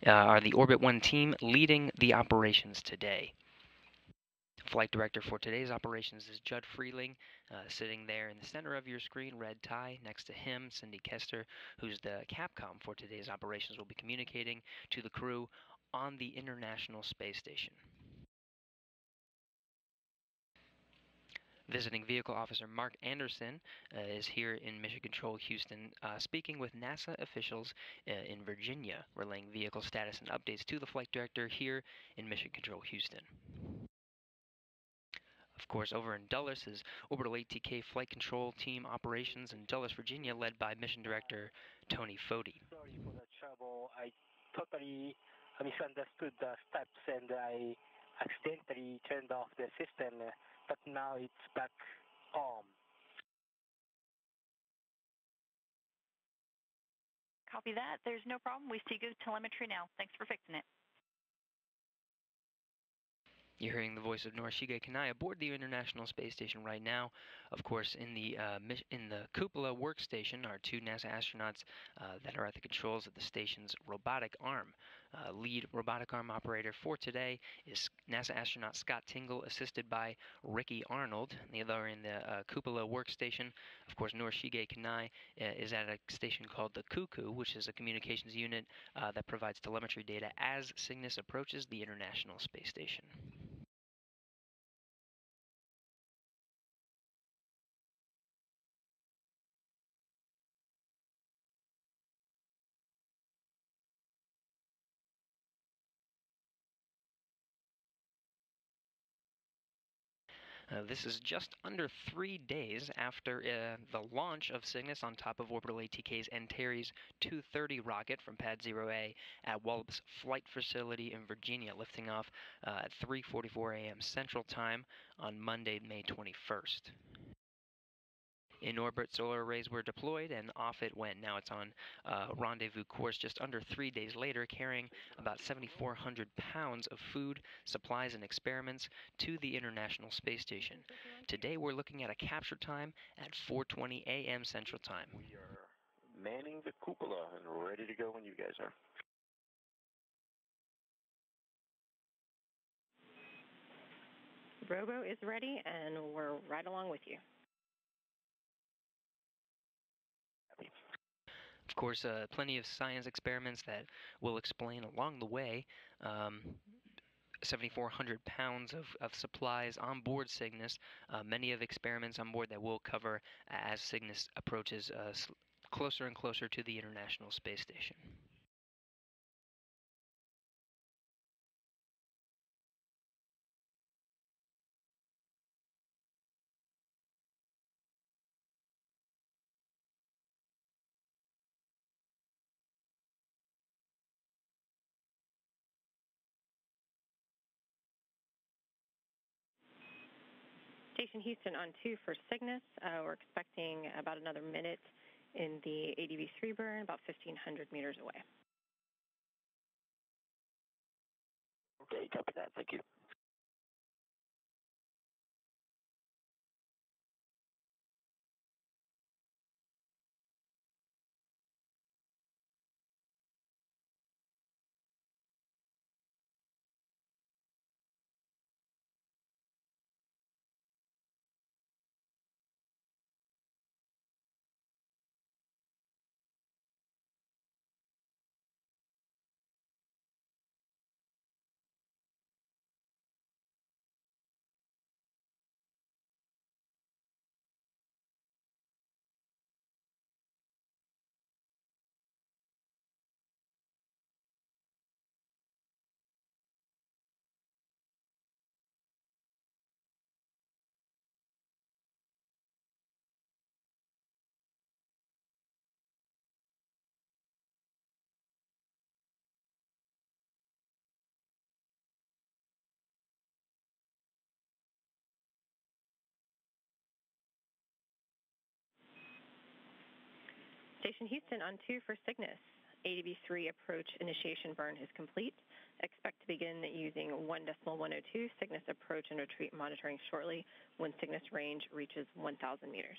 are the Orbit 1 team leading the operations today. Flight director for today's operations is Judd Freeling, sitting there in the center of your screen, red tie. Next to him, Cindy Kester, who's the Capcom for today's operations, will be communicating to the crew on the International Space Station. Visiting Vehicle Officer Mark Anderson is here in Mission Control Houston, speaking with NASA officials in Virginia, relaying vehicle status and updates to the flight director here in Mission Control Houston. Of course, over in Dulles is Orbital ATK Flight Control Team Operations in Dulles, Virginia, led by Mission Director Tony Foti. Sorry for the trouble. I totally misunderstood the steps and I accidentally turned off the system, but now it's back on. Copy that. There's no problem. We see good telemetry now. Thanks for fixing it. You're hearing the voice of Norishige Kanai aboard the International Space Station right now. Of course, in the cupola workstation are two NASA astronauts that are at the controls of the station's robotic arm. Lead robotic arm operator for today is NASA astronaut Scott Tingle, assisted by Ricky Arnold. The other in the cupola workstation, of course, Norishige Kanai is at a station called the Cuckoo, which is a communications unit that provides telemetry data as Cygnus approaches the International Space Station. This is just under 3 days after the launch of Cygnus on top of Orbital ATK's Antares 230 rocket from Pad 0A at Wallops Flight Facility in Virginia, lifting off at 3:44 a.m. Central Time on Monday, May 21st. In orbit, solar arrays were deployed, and off it went. Now it's on rendezvous course just under 3 days later, carrying about 7,400 pounds of food, supplies, and experiments to the International Space Station. Today, we're looking at a capture time at 4:20 a.m. Central Time. We are manning the cupola and we're ready to go when you guys are. Robo is ready, and we're right along with you. Of course, plenty of science experiments that we'll explain along the way. 7,400 pounds of supplies on board Cygnus, many of experiments on board that we'll cover as Cygnus approaches closer and closer to the International Space Station. Station Houston on 2 for Cygnus. We're expecting about another minute in the ADB3 burn, about 1,500 meters away. Okay, copy that. Thank you. Station Houston on 2 for Cygnus. ADB3 approach initiation burn is complete. Expect to begin using 1.102 Cygnus approach and retreat monitoring shortly when Cygnus range reaches 1,000 meters.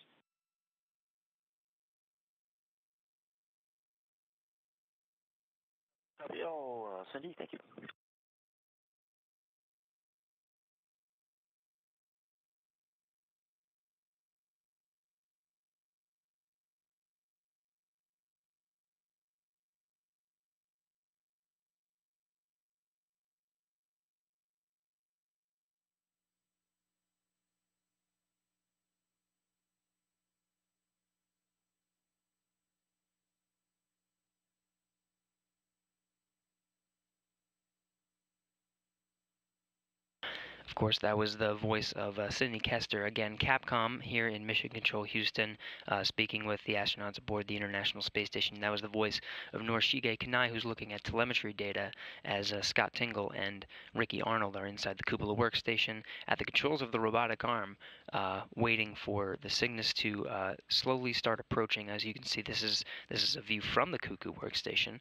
Cindy, thank you. Of course, that was the voice of Sidney Kester, again, Capcom here in Mission Control Houston, speaking with the astronauts aboard the International Space Station. That was the voice of Norishige Kanai, who's looking at telemetry data, as Scott Tingle and Ricky Arnold are inside the cupola workstation at the controls of the robotic arm, waiting for the Cygnus to slowly start approaching. As you can see, this is a view from the Cuckoo workstation.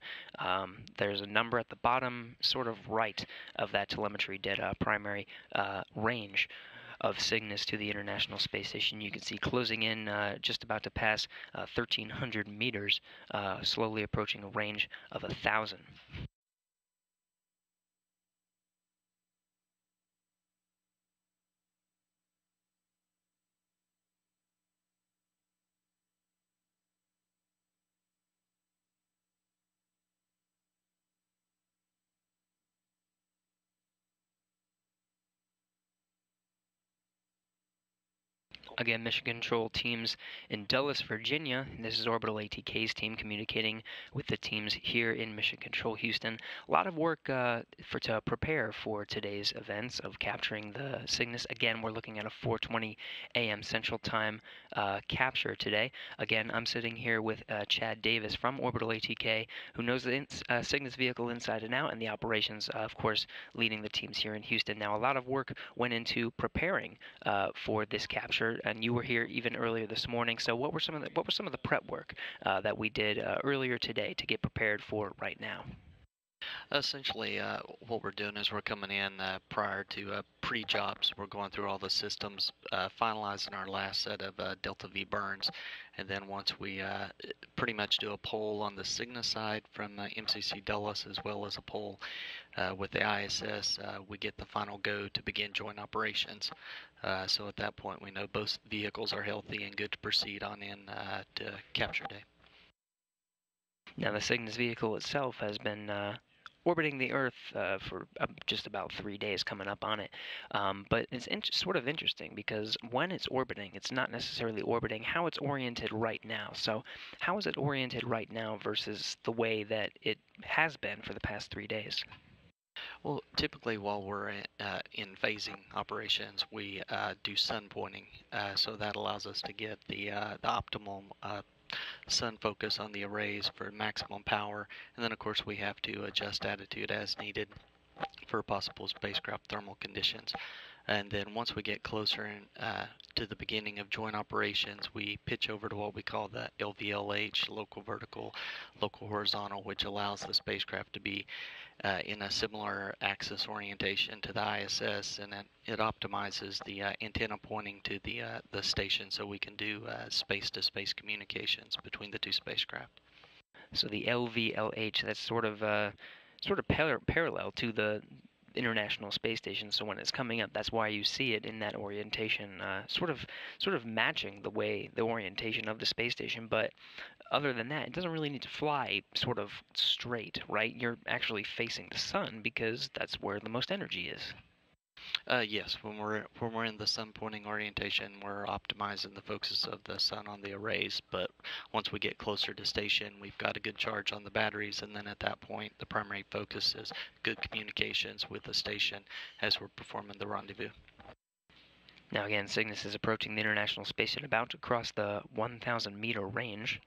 There's a number at the bottom, sort of right of that telemetry data, primary range of Cygnus to the International Space Station. You can see closing in, just about to pass 1,300 meters, slowly approaching a range of 1,000. Again, Mission Control teams in Dulles, Virginia. This is Orbital ATK's team communicating with the teams here in Mission Control Houston. A lot of work to prepare for today's events of capturing the Cygnus. Again, we're looking at a 4:20 a.m. Central Time capture today. Again, I'm sitting here with Chad Davis from Orbital ATK, who knows the Cygnus vehicle inside and out, and the operations, of course, leading the teams here in Houston. Now, a lot of work went into preparing for this capture, and you were here even earlier this morning. So what were some of the prep work that we did earlier today to get prepared for right now? Essentially, what we're doing is we're coming in prior to pre-jobs. We're going through all the systems, finalizing our last set of Delta V burns, and then once we pretty much do a poll on the Cygnus side from MCC Dulles, as well as a poll with the ISS, we get the final go to begin joint operations. So at that point, we know both vehicles are healthy and good to proceed on in to capture day. Now, the Cygnus vehicle itself has been orbiting the Earth for just about 3 days, coming up on it. But it's sort of interesting because when it's orbiting, it's not necessarily orbiting how it's oriented right now. So how is it oriented right now versus the way that it has been for the past 3 days? Well, typically while we're in phasing operations, we do sun pointing, so that allows us to get the optimal sun focus on the arrays for maximum power, and then of course we have to adjust attitude as needed for possible spacecraft thermal conditions. And then once we get closer to the beginning of joint operations, we pitch over to what we call the LVLH, local vertical, local horizontal, which allows the spacecraft to be in a similar axis orientation to the ISS, and it optimizes the antenna pointing to the station, so we can do space-to-space communications between the two spacecraft. So the LVLH, that's sort of parallel to the International Space Station. So when it's coming up, that's why you see it in that orientation, sort of matching the orientation of the space station. But other than that, it doesn't really need to fly sort of straight, right? You're actually facing the sun because that's where the most energy is. Yes, when we're in the sun pointing orientation, we're optimizing the focus of the sun on the arrays. But once we get closer to station, we've got a good charge on the batteries, and then at that point, the primary focus is good communications with the station as we're performing the rendezvous. Now again, Cygnus is approaching the International Space Station, about to cross the 1,000-meter range.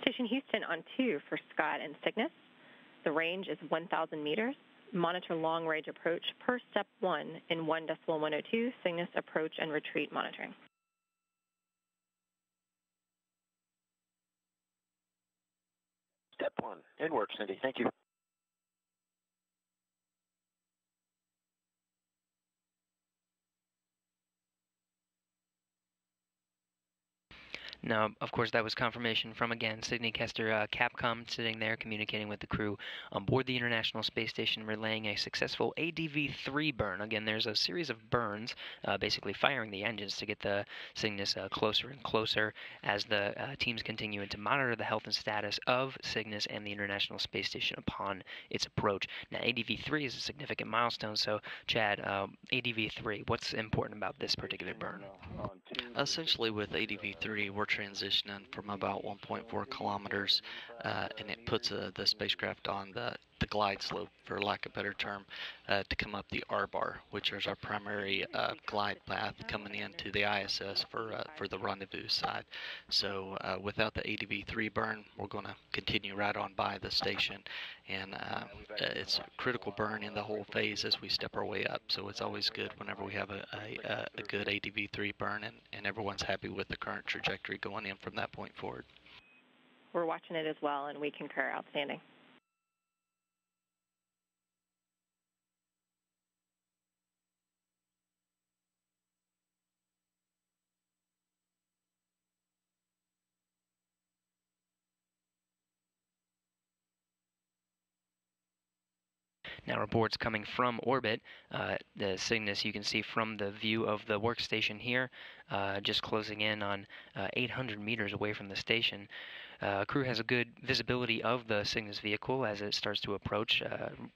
Station Houston on 2 for Scott and Cygnus. The range is 1,000 meters. monitor long-range approach per step 1 in 1.102 Cygnus approach and retreat monitoring. Step 1. In work, Cindy. Thank you. Now, of course, that was confirmation from, again, Sidney Kester, Capcom, sitting there communicating with the crew on board the International Space Station, relaying a successful ADV-3 burn. Again, there's a series of burns, basically firing the engines to get the Cygnus closer and closer as the teams continue to monitor the health and status of Cygnus and the International Space Station upon its approach. Now, ADV-3 is a significant milestone, so, Chad, ADV-3, what's important about this particular burn? Essentially, with ADV-3, we're transitioning from about 1.4 kilometers, and it puts the spacecraft on the glide slope, for lack of a better term, to come up the R-bar, which is our primary glide path coming into the ISS for the rendezvous side. So without the ADV-3 burn, we're going to continue right on by the station, and it's a critical burn in the whole phase as we step our way up. So it's always good whenever we have a good ADV-3 burn, and everyone's happy with the current trajectory going in from that point forward. We're watching it as well, and we concur. Outstanding. Now, reports coming from orbit. The Cygnus, you can see from the view of the workstation here, just closing in on 800 meters away from the station. Crew has a good visibility of the Cygnus vehicle as it starts to approach,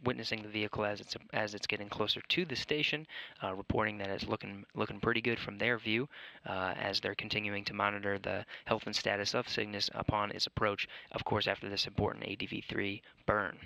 witnessing the vehicle as it's getting closer to the station, reporting that it's looking pretty good from their view as they're continuing to monitor the health and status of Cygnus upon its approach, of course, after this important ADV-3 burn.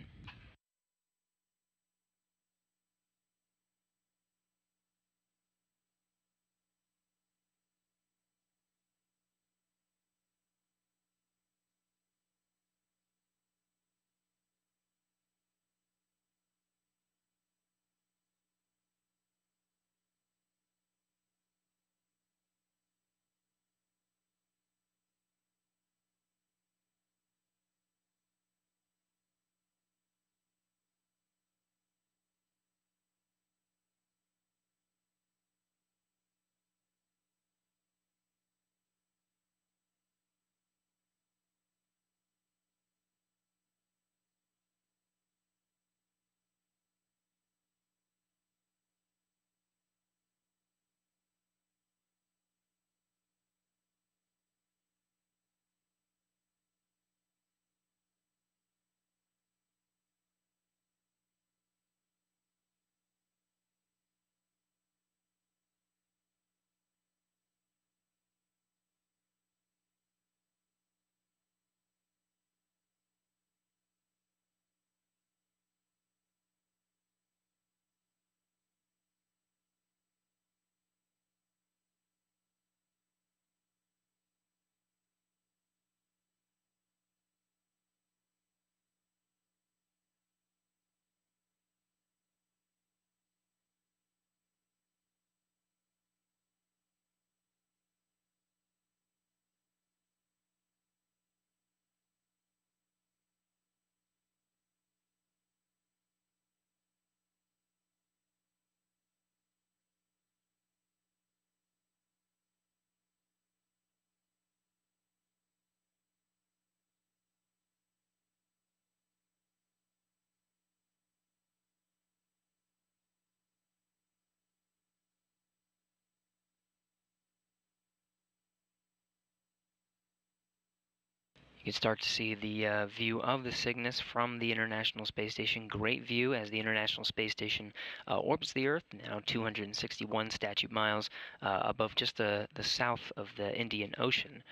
You can start to see the view of the Cygnus from the International Space Station. Great view as the International Space Station orbits the Earth, now 261 statute miles above just the south of the Indian Ocean,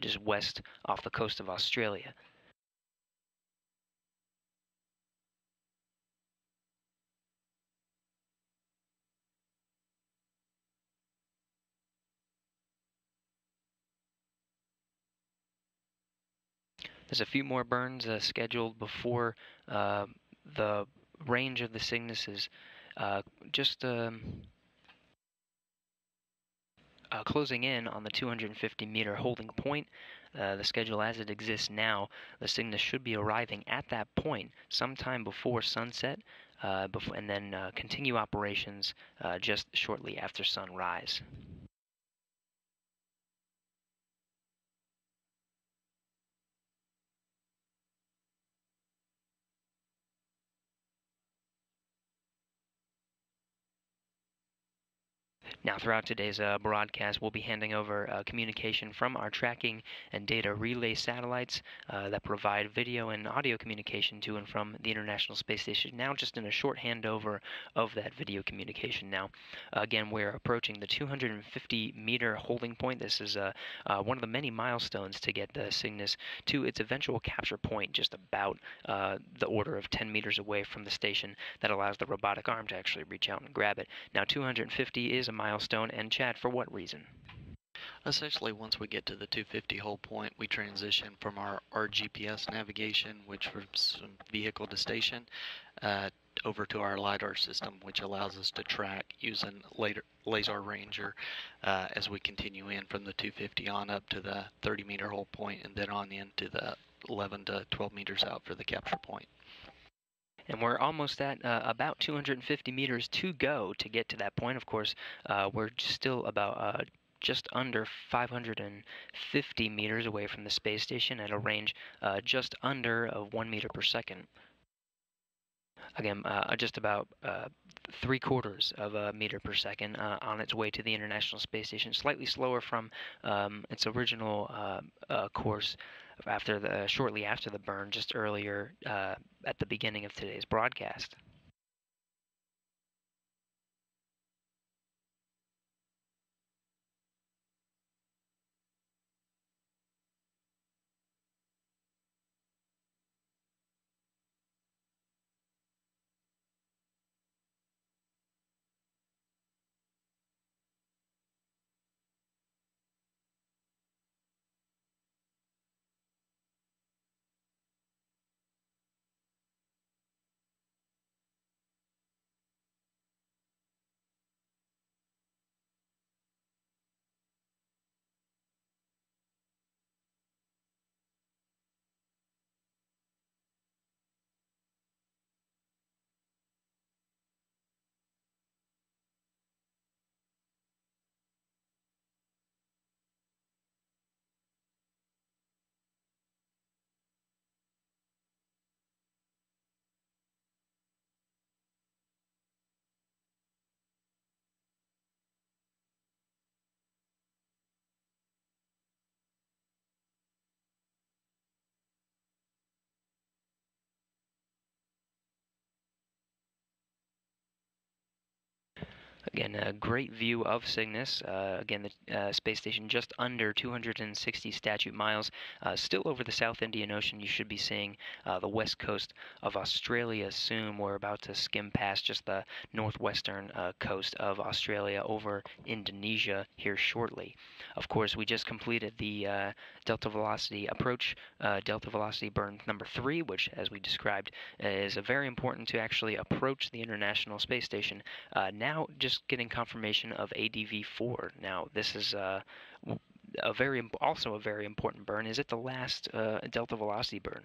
just west off the coast of Australia. There's a few more burns scheduled before the range of the Cygnus is just closing in on the 250-meter holding point. The schedule as it exists now, the Cygnus should be arriving at that point sometime before sunset, and then continue operations just shortly after sunrise. Now, throughout today's broadcast, we'll be handing over communication from our tracking and data relay satellites that provide video and audio communication to and from the International Space Station. Now, just in a short handover of that video communication now. Again, we're approaching the 250-meter holding point. This is one of the many milestones to get the Cygnus to its eventual capture point, just about the order of 10 meters away from the station. That allows the robotic arm to actually reach out and grab it. Now, 250 is a milestone, and Chad, for what reason? Essentially, once we get to the 250 hold point, we transition from our GPS navigation, which was from vehicle to station, over to our LiDAR system, which allows us to track using Laser Ranger as we continue in from the 250 on up to the 30-meter hold point, and then on into the 11 to 12 meters out for the capture point. And we're almost at about 250 meters to go to get to that point. Of course, we're still about just under 550 meters away from the space station at a range just under 1 meter per second. Again, just about 3/4 of a meter per second on its way to the International Space Station. Slightly slower from its original course shortly after the burn, just earlier at the beginning of today's broadcast. Again, a great view of Cygnus. Again, the space station just under 260 statute miles. Still over the South Indian Ocean. You should be seeing the west coast of Australia soon. We're about to skim past just the northwestern coast of Australia over Indonesia here shortly. Of course, we just completed the delta velocity approach, delta velocity burn number 3, which, as we described, is very important to actually approach the International Space Station. Now, just getting confirmation of ADV4. Now, this is also a very important burn. Is it the last delta velocity burn?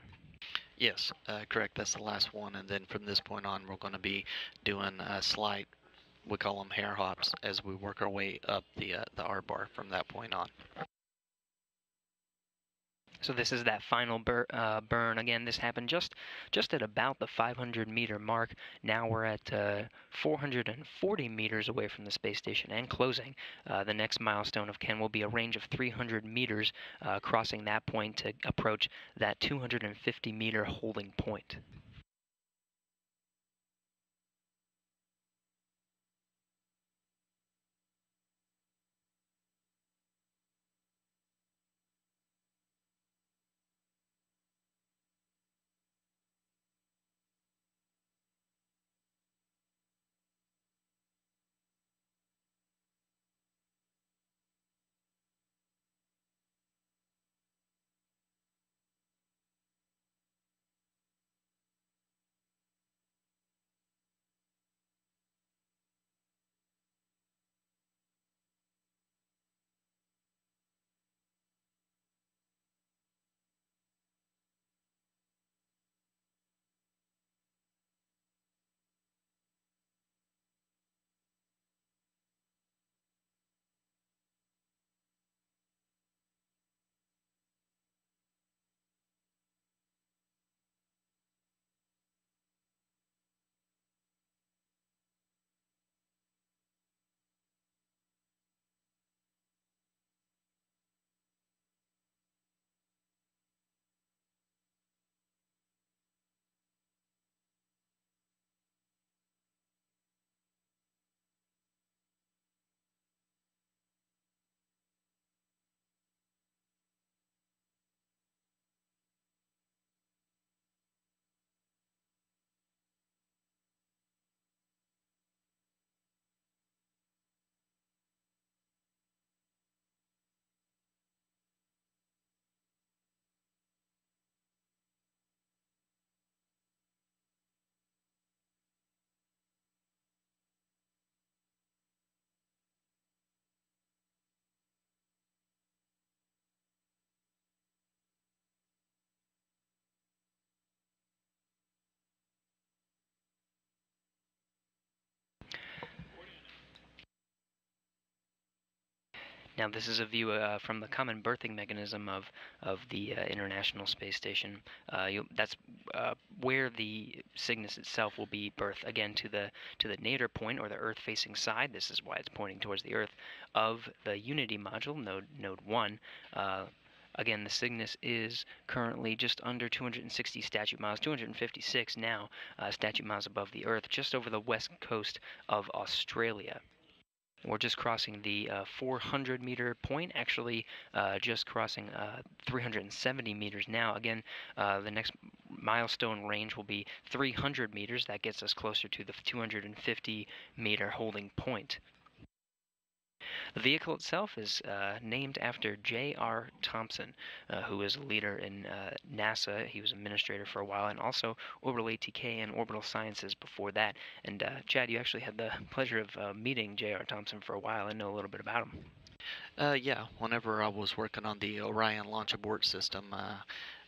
Yes, correct. That's the last one, and then from this point on, we're going to be doing slight, we call them hair hops, as we work our way up the R-bar from that point on. So this is that final burn. Again, this happened just at about the 500-meter mark. Now we're at 440 meters away from the space station and closing. The next milestone of Ken will be a range of 300 meters, crossing that point to approach that 250-meter holding point. Now, this is a view from the common berthing mechanism of the International Space Station. That's where the Cygnus itself will be berthed again to the nadir point, or the Earth-facing side. This is why it's pointing towards the Earth of the Unity module, node 1. Again, the Cygnus is currently just under 260 statute miles, 256 now, statute miles above the Earth, just over the west coast of Australia. We're just crossing the 400-meter point, actually just crossing 370 meters now. Again, the next milestone range will be 300 meters. That gets us closer to the 250-meter holding point. The vehicle itself is named after J.R. Thompson, who is a leader in NASA. He was administrator for a while, and also Orbital ATK and Orbital Sciences before that. And Chad, you actually had the pleasure of meeting J.R. Thompson for a while and know a little bit about him. Yeah, whenever I was working on the Orion launch abort system,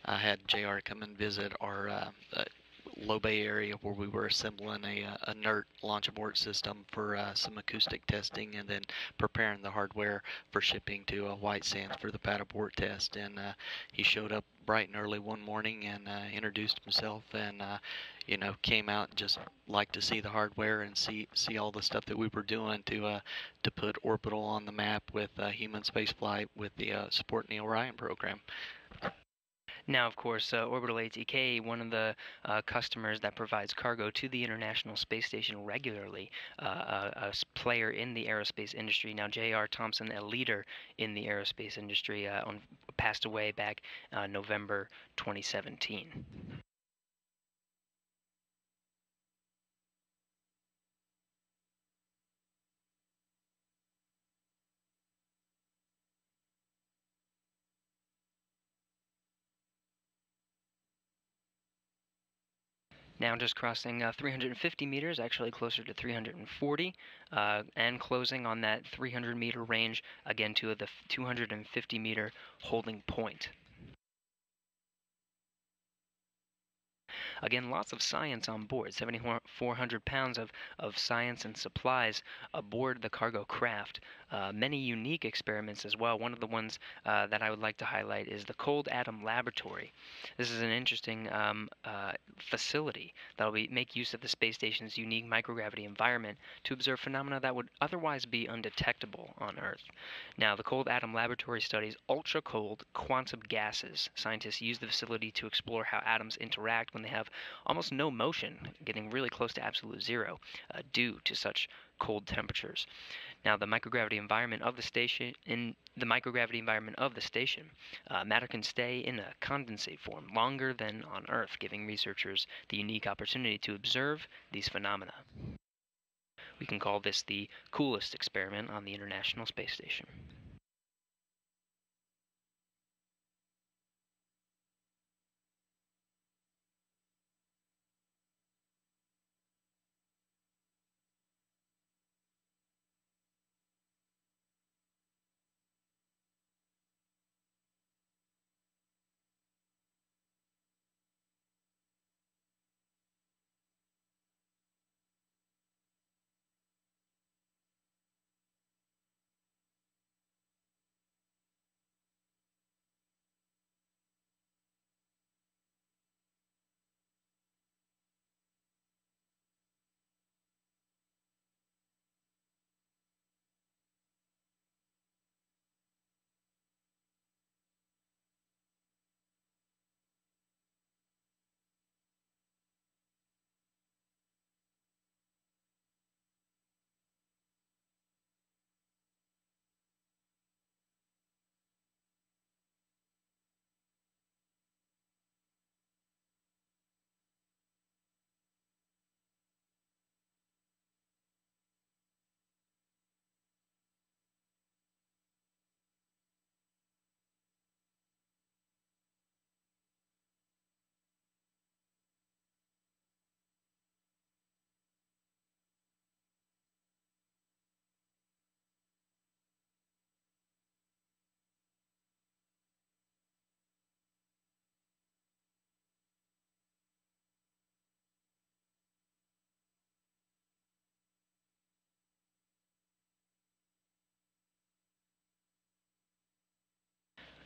I had JR come and visit our low bay area where we were assembling a NERT launch abort system for some acoustic testing, and then preparing the hardware for shipping to White Sands for the pad abort test. And he showed up bright and early one morning and introduced himself, and came out and just liked to see the hardware and see all the stuff that we were doing to put Orbital on the map with human spaceflight with the supporting the Orion program. Now, of course, Orbital ATK, one of the customers that provides cargo to the International Space Station regularly, a player in the aerospace industry. Now, J.R. Thompson, a leader in the aerospace industry, passed away back November 2017. Now just crossing 350 meters, actually closer to 340, and closing on that 300-meter range, again to the 250-meter holding point. Again, lots of science on board, 7,400 pounds of science and supplies aboard the cargo craft. Many unique experiments as well. One of the ones that I would like to highlight is the Cold Atom Laboratory. This is an interesting facility that will make use of the space station's unique microgravity environment to observe phenomena that would otherwise be undetectable on Earth. Now, the Cold Atom Laboratory studies ultra-cold quantum gases. Scientists use the facility to explore how atoms interact when they have almost no motion, getting really close to absolute zero, due to such cold temperatures. Now, the microgravity environment of the station, matter can stay in a condensate form longer than on Earth, giving researchers the unique opportunity to observe these phenomena. We can call this the coolest experiment on the International Space Station.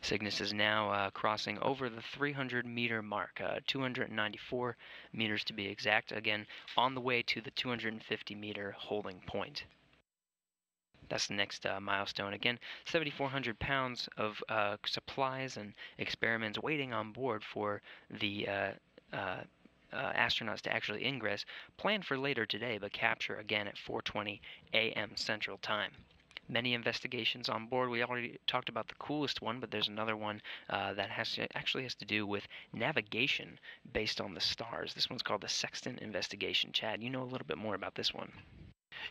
Cygnus is now crossing over the 300-meter mark, 294 meters to be exact, again on the way to the 250-meter holding point. That's the next milestone. Again, 7,400 pounds of supplies and experiments waiting on board for the astronauts to actually ingress, planned for later today, but capture again at 4:20 a.m. Central Time. Many investigations on board. We already talked about the coolest one, but there's another one that actually has to do with navigation based on the stars. This one's called the Sextant Investigation. Chad, you know a little bit more about this one.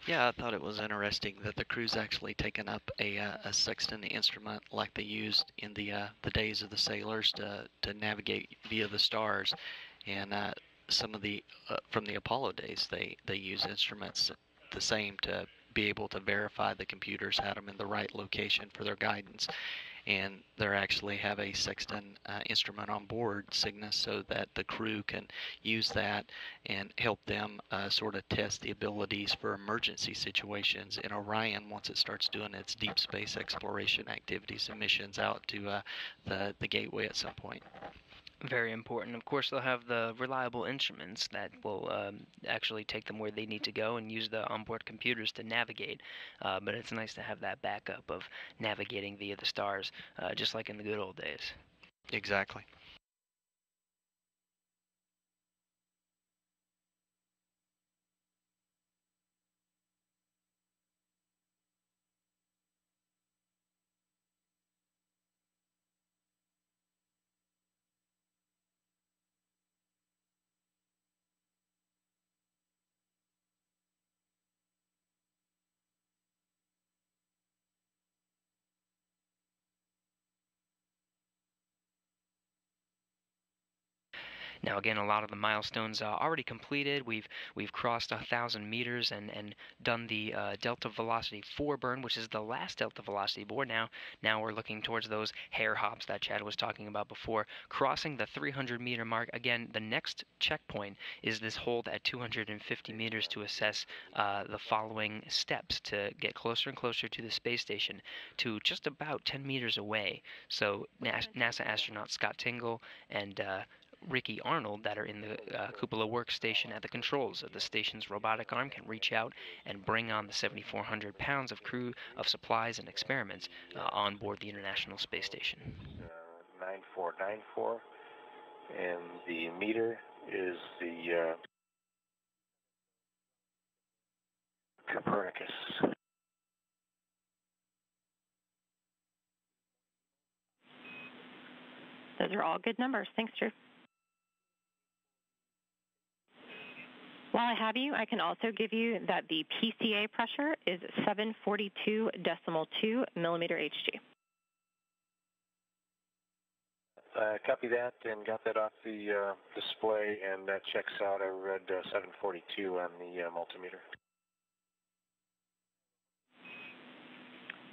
Yeah, I thought it was interesting that the crew's actually taken up a sextant instrument like they used in the days of the sailors to navigate via the stars, and some of the from the Apollo days they use instruments the same to be able to verify the computers had them in the right location for their guidance. And they actually have a sextant instrument on board Cygnus so that the crew can use that and help them sort of test the abilities for emergency situations in Orion once it starts doing its deep space exploration activities and missions out to the gateway at some point. Very important. Of course, they'll have the reliable instruments that will actually take them where they need to go and use the onboard computers to navigate. But it's nice to have that backup of navigating via the stars, just like in the good old days. Exactly. Now, again, a lot of the milestones are already completed. We've crossed 1,000 meters and done the delta velocity 4 burn, which is the last delta velocity board. Now we're looking towards those hair hops that Chad was talking about before, crossing the 300-meter mark. Again, the next checkpoint is this hold at 250 meters to assess the following steps to get closer and closer to the space station, to just about 10 meters away. So NASA astronaut Scott Tingle and Ricky Arnold that are in the cupola workstation at the controls of the station's robotic arm can reach out and bring on the 7,400 pounds of crew of supplies and experiments on board the International Space Station. 9494, and the meter is the Copernicus. Those are all good numbers. Thanks, Drew. While I have you, I can also give you that the PCA pressure is 742.2 millimeter Hg. Copy that and got that off the display, and that checks out. I read 742 on the multimeter.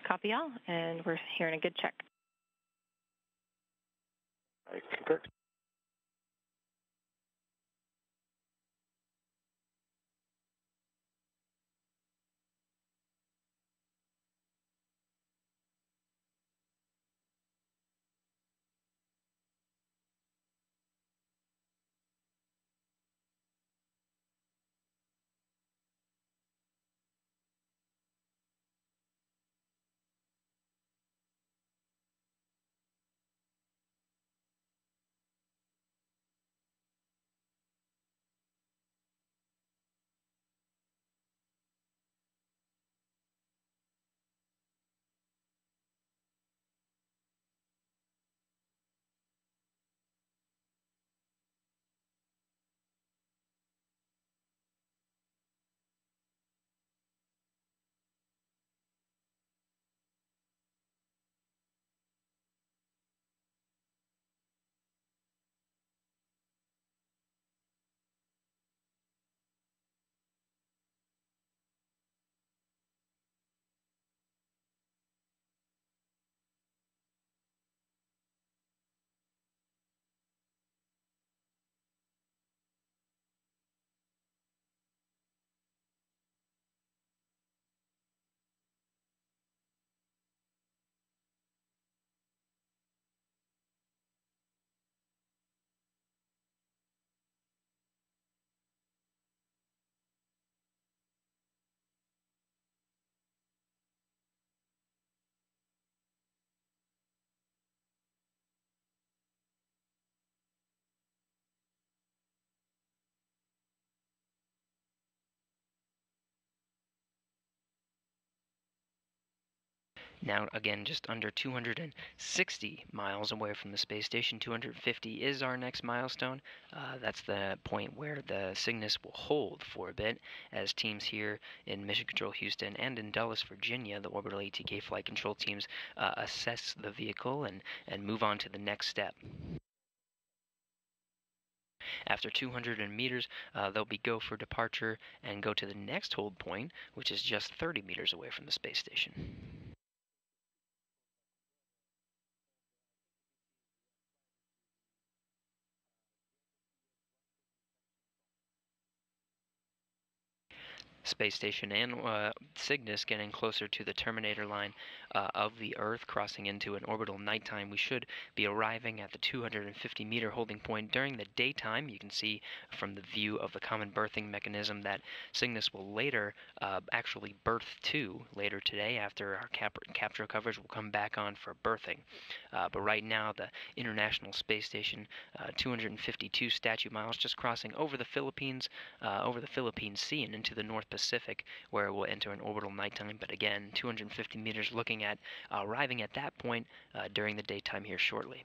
Copy all, and we're hearing a good check. I concur. Now, again, just under 260 miles away from the space station. 250 is our next milestone. That's the point where the Cygnus will hold for a bit as teams here in Mission Control Houston and in Dulles, Virginia, the Orbital ATK flight control teams assess the vehicle and move on to the next step. After 200 meters, they'll be go for departure and go to the next hold point, which is just 30 meters away from the space station. Space station and Cygnus getting closer to the terminator line of the Earth, crossing into an orbital nighttime. We should be arriving at the 250 meter holding point during the daytime. You can see from the view of the common berthing mechanism that Cygnus will later actually berth to later today after our capture coverage will come back on for berthing. But right now the International Space Station, 252 statute miles, just crossing over the Philippines Sea and into the North Pacific, where it will enter an orbital nighttime. But again, 250 meters, looking at arriving at that point during the daytime here shortly.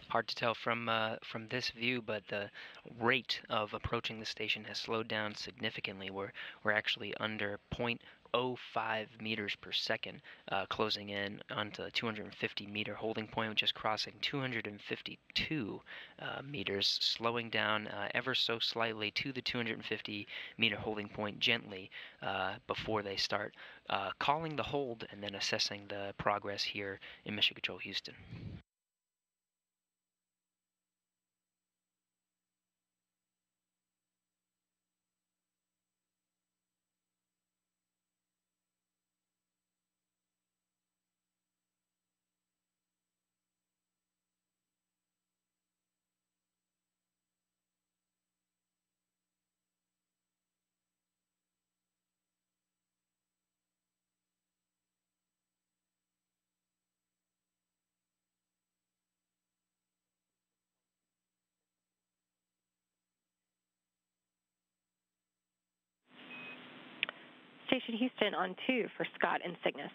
Hard to tell from this view, but the rate of approaching the station has slowed down significantly. We're actually under 0.05 meters per second, closing in onto the 250 meter holding point, which is crossing 252 meters, slowing down ever so slightly to the 250 meter holding point gently before they start calling the hold and then assessing the progress here in Mission Control Houston. Station Houston on 2 for Scott and Cygnus.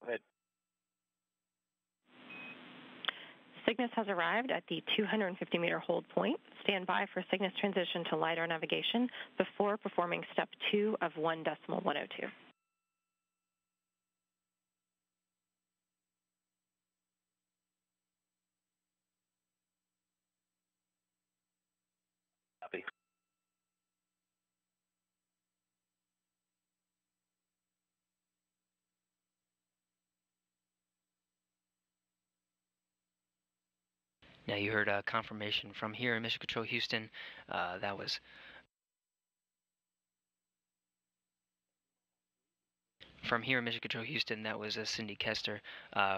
Go ahead. Cygnus has arrived at the 250-meter hold point. Stand by for Cygnus transition to LiDAR navigation before performing step 2 of 1.102. Copy. Now you heard confirmation from here in Mission Control Houston. That was from here in Mission Control Houston. That was Cindy Kester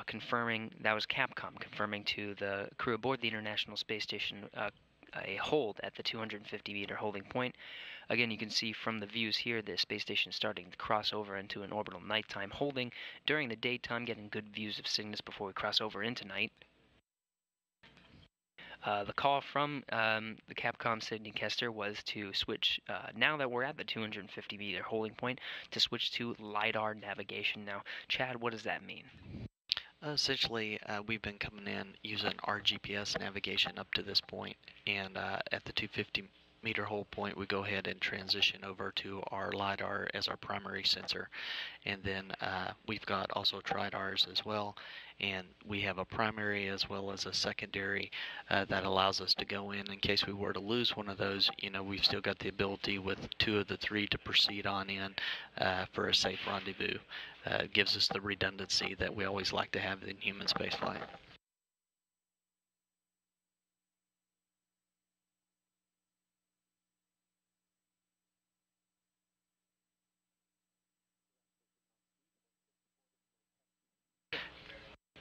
confirming. That was Capcom confirming to the crew aboard the International Space Station a hold at the 250-meter holding point. Again, you can see from the views here the space station starting to cross over into an orbital nighttime holding. During the daytime, getting good views of Cygnus before we cross over into night. The call from the Capcom Sydney Kester was to switch, now that we're at the 250-meter holding point, to switch to LiDAR navigation. Now, Chad, what does that mean? Essentially, we've been coming in using our GPS navigation up to this point, and at the 250-meter hold point, we go ahead and transition over to our LiDAR as our primary sensor. And then we've got also TRIDARs as well, and we have a primary as well as a secondary that allows us to go in case we were to lose one of those. You know, we've still got the ability with 2 of the 3 to proceed on in for a safe rendezvous. Gives us the redundancy that we always like to have in human spaceflight.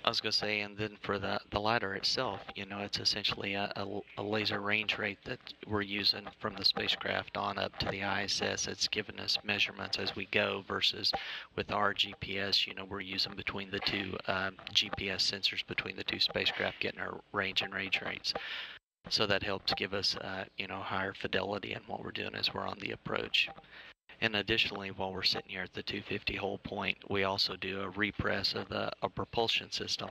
I was going to say, and then for the LiDAR itself, you know, it's essentially a laser range rate that we're using from the spacecraft on up to the ISS. It's given us measurements as we go versus with our GPS, you know, we're using between the 2 GPS sensors between the 2 spacecraft, getting our range and range rates. So that helps give us, you know, higher fidelity in what we're doing as we're on the approach. And additionally, while we're sitting here at the 250 hold point, we also do a repress of a propulsion system,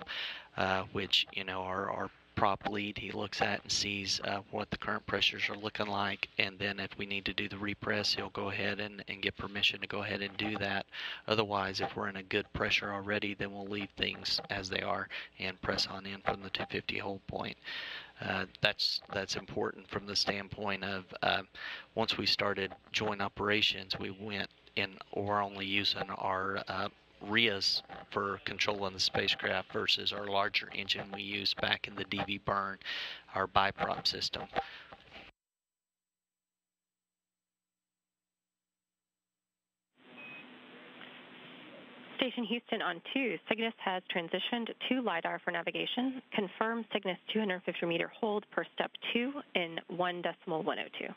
which, you know, our prop lead, he looks at and sees what the current pressures are looking like. And then if we need to do the repress, he'll go ahead and get permission to go ahead and do that. Otherwise, if we're in a good pressure already, then we'll leave things as they are and press on in from the 250 hold point. That's important from the standpoint of once we started joint operations, we went and we're only using our RIAs for controlling the spacecraft versus our larger engine we used back in the DV burn, our biprop system. Station Houston on 2, Cygnus has transitioned to LiDAR for navigation. Confirm Cygnus 250-meter hold per step 2 in 1.102.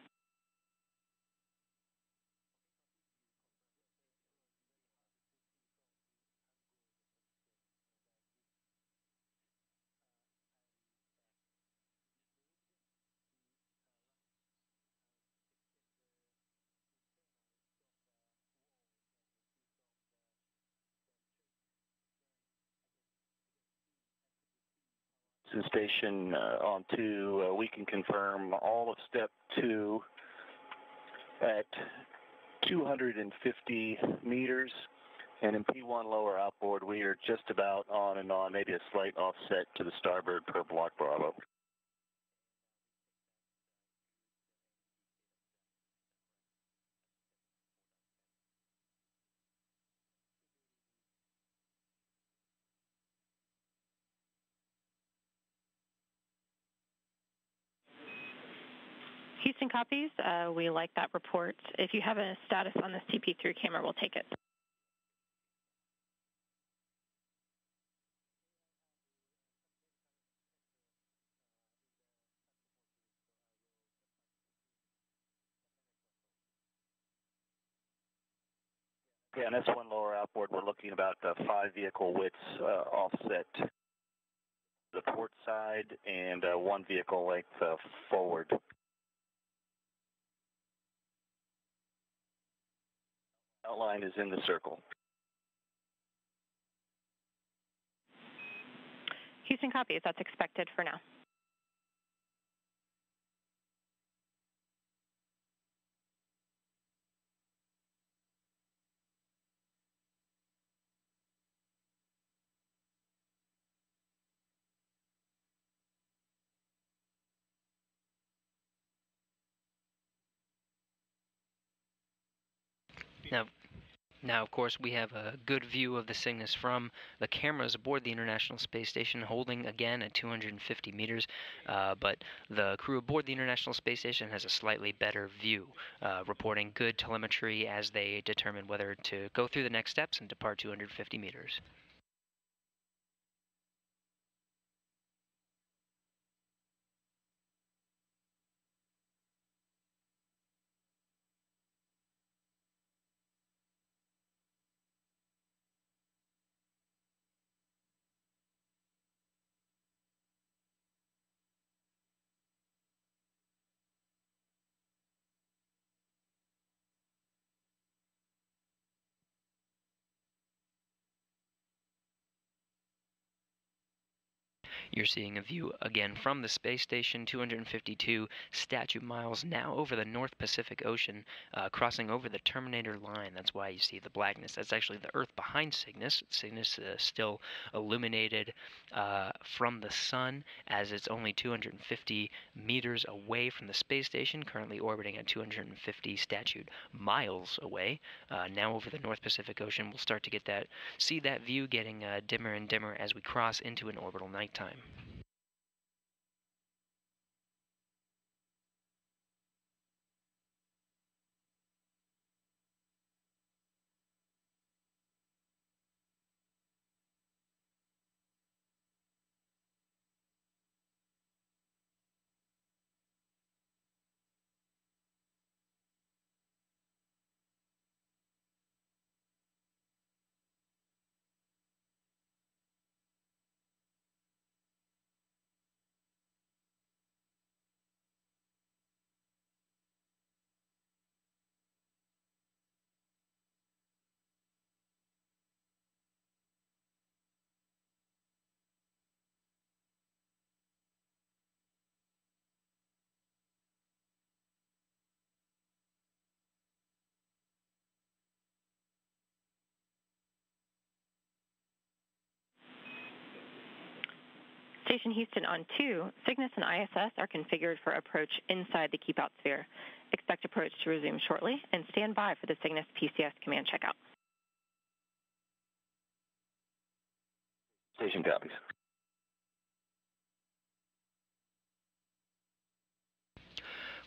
Station on 2, we can confirm all of step 2 at 250 meters, and in P1 lower outboard, we are just about on and on, maybe a slight offset to the starboard per block Bravo. Houston copies. We like that report. If you have a status on the CP3 camera, we'll take it. Yeah, and S1 lower outboard, we're looking about 5 vehicle widths offset the port side and 1 vehicle length forward. Outline is in the circle. Houston copies. That's expected for now. Now, of course, we have a good view of the Cygnus from the cameras aboard the International Space Station, holding again at 250 meters, but the crew aboard the International Space Station has a slightly better view, reporting good telemetry as they determine whether to go through the next steps and depart 250 meters. You're seeing a view again from the space station, 252 statute miles, now over the North Pacific Ocean, crossing over the Terminator line. That's why you see the blackness. That's actually the Earth behind Cygnus. Cygnus is still illuminated from the sun, as it's only 250 meters away from the space station, currently orbiting at 250 statute miles away. Now over the North Pacific Ocean, we'll start to see that view getting dimmer and dimmer as we cross into an orbital nighttime. Station Houston on 2, Cygnus and ISS are configured for approach inside the keep-out sphere. Expect approach to resume shortly, and stand by for the Cygnus PCS command checkout. Station copies.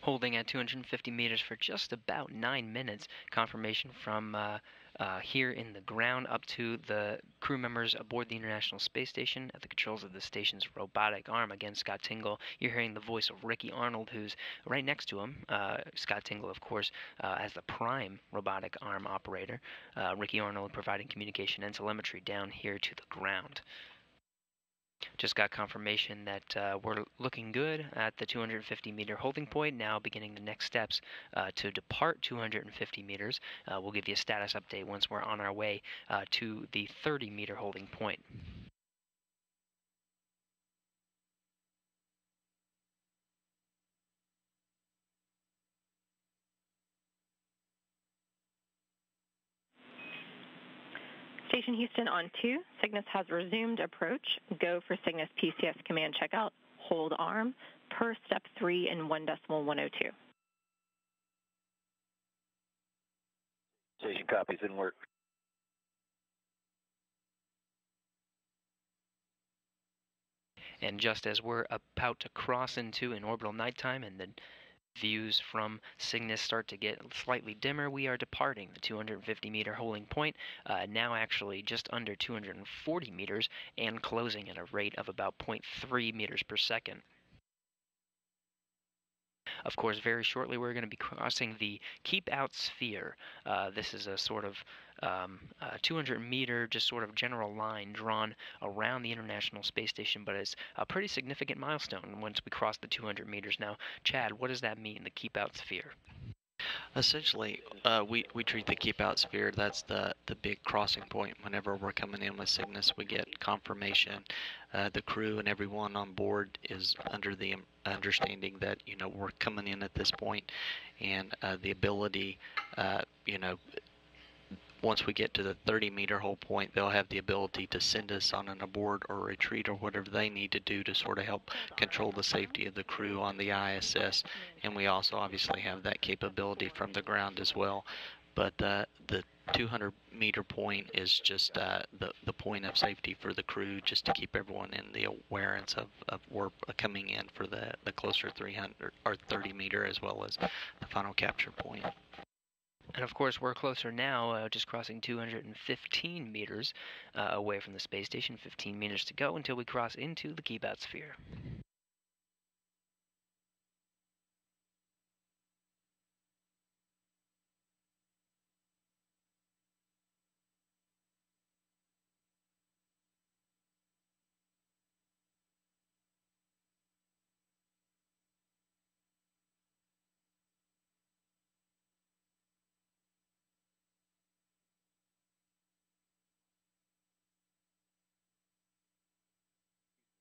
Holding at 250 meters for just about 9 minutes. Confirmation from here in the ground up to the crew members aboard the International Space Station at the controls of the station's robotic arm. Again, Scott Tingle. You're hearing the voice of Ricky Arnold, who's right next to him. Scott Tingle, of course, as the prime robotic arm operator. Ricky Arnold providing communication and telemetry down here to the ground. Just got confirmation that we're looking good at the 250 meter holding point, now beginning the next steps to depart 250 meters. We'll give you a status update once we're on our way to the 30 meter holding point. Station Houston on 2, Cygnus has resumed approach. Go for Cygnus PCS command checkout. Hold arm per step 3 in 1.102. Station copies, didn't work. And just as we're about to cross into an orbital nighttime and the views from Cygnus start to get slightly dimmer, we are departing the 250 meter holding point, now actually just under 240 meters and closing at a rate of about 0.3 meters per second. Of course, very shortly we're going to be crossing the Keep Out Sphere. This is a sort of 200 meter just sort of general line drawn around the International Space Station, but it's a pretty significant milestone once we cross the 200 meters. Now, Chad, what does that mean, the Keep Out Sphere? Essentially, we treat the keep out sphere. That's the big crossing point. Whenever we're coming in with Cygnus, we get confirmation. The crew and everyone on board is under the understanding that we're coming in at this point, and the ability, once we get to the 30-meter hull point, they'll have the ability to send us on an abort or retreat or whatever they need to do to sort of help control the safety of the crew on the ISS. And we also obviously have that capability from the ground as well. But the 200-meter point is just the point of safety for the crew, just to keep everyone in the awareness of we're coming in for the closer 300 or 30-meter as well as the final capture point. And of course, we're closer now, just crossing 215 meters away from the space station, 15 meters to go until we cross into the keep out sphere.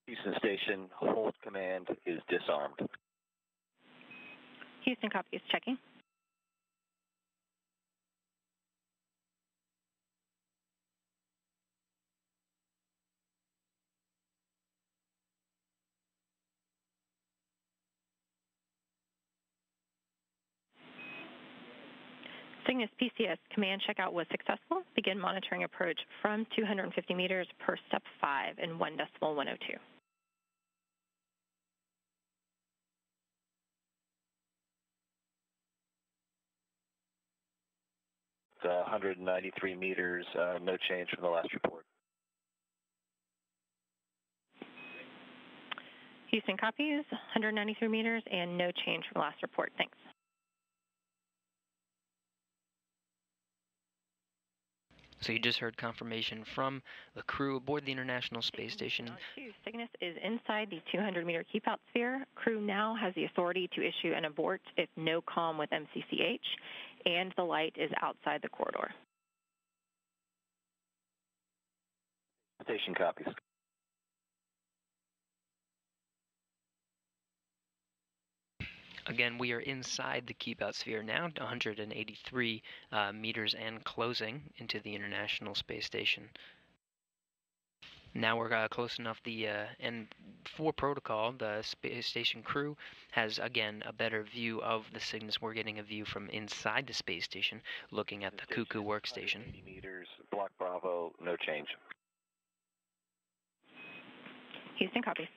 Houston Station, hold command is disarmed. Houston copies, checking. Cygnus PCS command checkout was successful. Begin monitoring approach from 250 meters per step 5 in 1.102. It's 193 meters, no change from the last report. Houston copies, 193 meters and no change from last report. Thanks. So you just heard confirmation from the crew aboard the International Space Station. Cygnus is inside the 200-meter keep-out sphere. Crew now has the authority to issue an abort if no comm with MCCH, and the light is outside the corridor. Station copies. Again, we are inside the keep-out sphere now, 183 meters and closing into the International Space Station. Now we're close enough. And for protocol, the space station crew has, again, a better view of the Cygnus. We're getting a view from inside the space station, looking at the Cuckoo workstation. 80 meters, block Bravo, no change. Houston copies.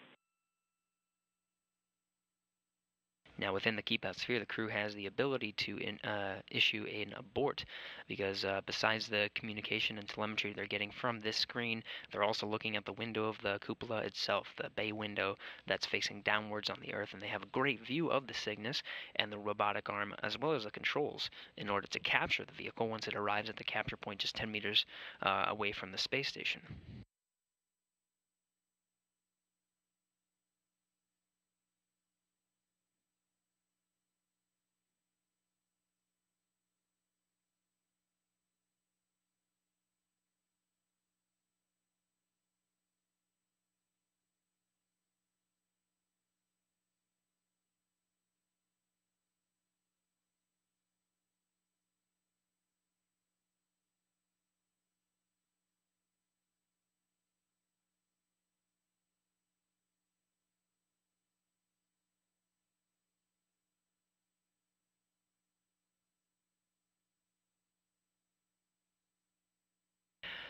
Now, within the keep-out sphere, the crew has the ability to issue an abort, because besides the communication and telemetry they're getting from this screen, they're also looking at the window of the cupola itself, the bay window that's facing downwards on the Earth, and they have a great view of the Cygnus and the robotic arm, as well as the controls, in order to capture the vehicle once it arrives at the capture point just 10 meters away from the space station.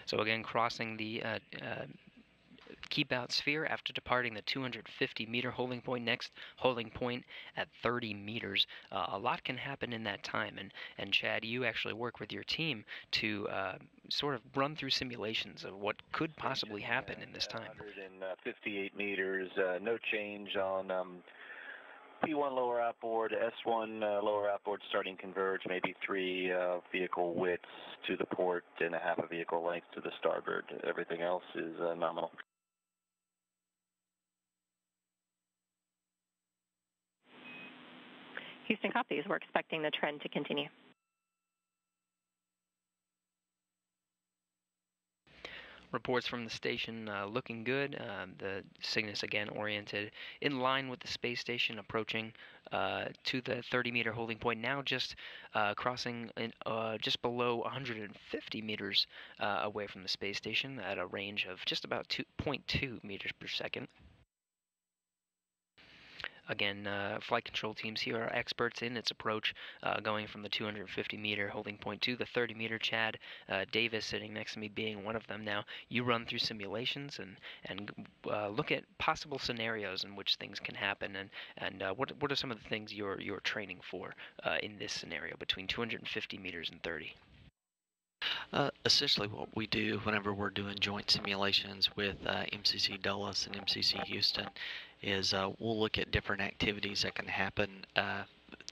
So again, crossing the keep-out sphere after departing the 250-meter holding point. Next holding point at 30 meters. A lot can happen in that time. And Chad, you actually work with your team to sort of run through simulations of what could possibly happen in this time. 158 meters, no change on P1 lower outboard, S1 lower outboard starting converge, maybe 3 vehicle widths to the port and a half a vehicle length to the starboard. Everything else is nominal. Houston copies. We're expecting the trend to continue. Reports from the station looking good. The Cygnus again oriented in line with the space station, approaching to the 30-meter holding point. Now just crossing just below 150 meters away from the space station at a range of just about 2.2 meters per second. Again, flight control teams here are experts in its approach, going from the 250-meter holding point to the 30-meter. Chad Davis sitting next to me being one of them. Now, you run through simulations and look at possible scenarios in which things can happen, and what are some of the things you're training for in this scenario between 250 meters and 30? Essentially what we do whenever we're doing joint simulations with MCC Dulles and MCC Houston is we'll look at different activities that can happen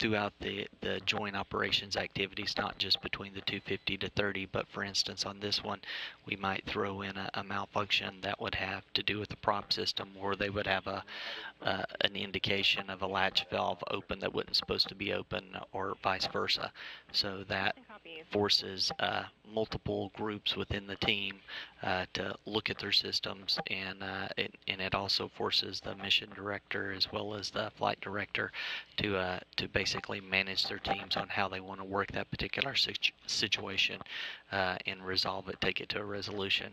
throughout the joint operations activities, not just between the 250 to 30, but for instance on this one we might throw in a malfunction that would have to do with the prop system, or they would have an indication of a latch valve open that wasn't supposed to be open, or vice versa. So that forces multiple groups within the team to look at their systems, and it also forces the mission director as well as the flight director to basically manage their teams on how they want to work that particular situation and resolve it, take it to a resolution.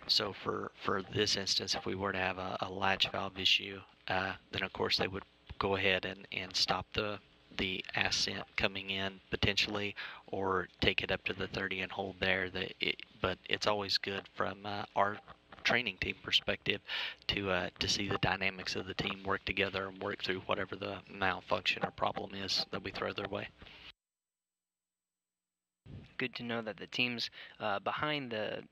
So for this instance, if we were to have a latch valve issue, then of course they would go ahead and stop the ascent coming in potentially, or take it up to the 30 and hold there. But it's always good from our training team perspective to see the dynamics of the team work together and work through whatever the malfunction or problem is that we throw their way. Good to know that the teams behind the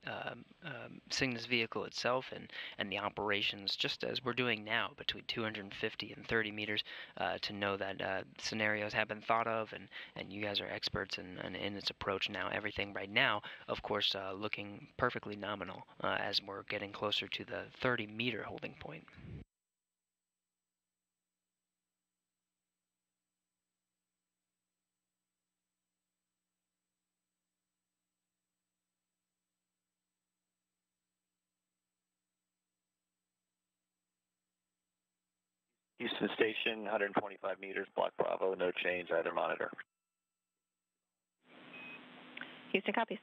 Cygnus vehicle itself and the operations, just as we're doing now between 250 and 30 meters, to know that scenarios have been thought of, and you guys are experts in its approach now. Everything right now, of course, looking perfectly nominal as we're getting closer to the 30-meter holding point. Houston Station, 125 meters, Block Bravo, no change, either monitor. Houston copies.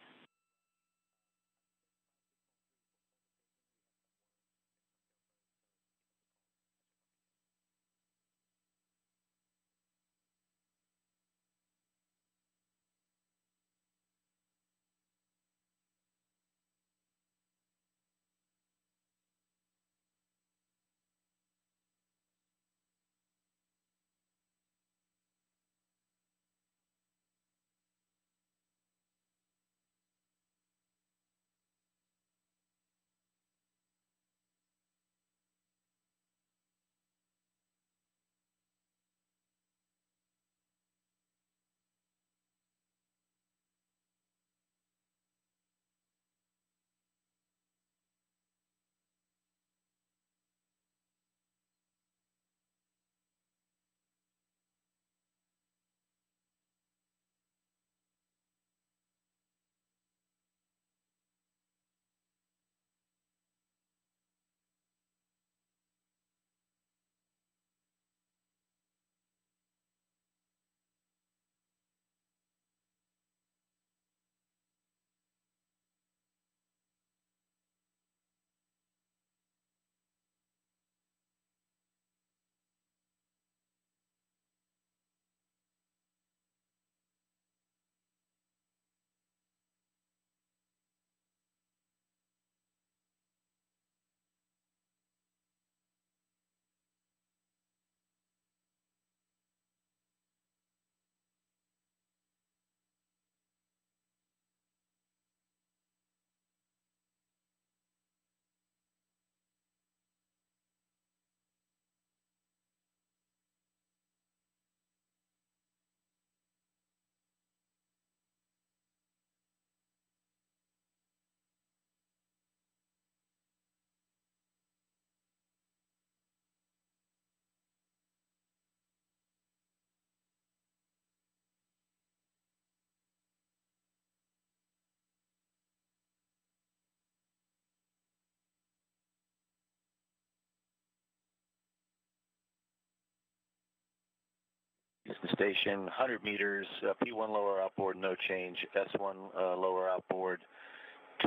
Houston Station, 100 meters, P1 lower outboard, no change, S1 lower outboard,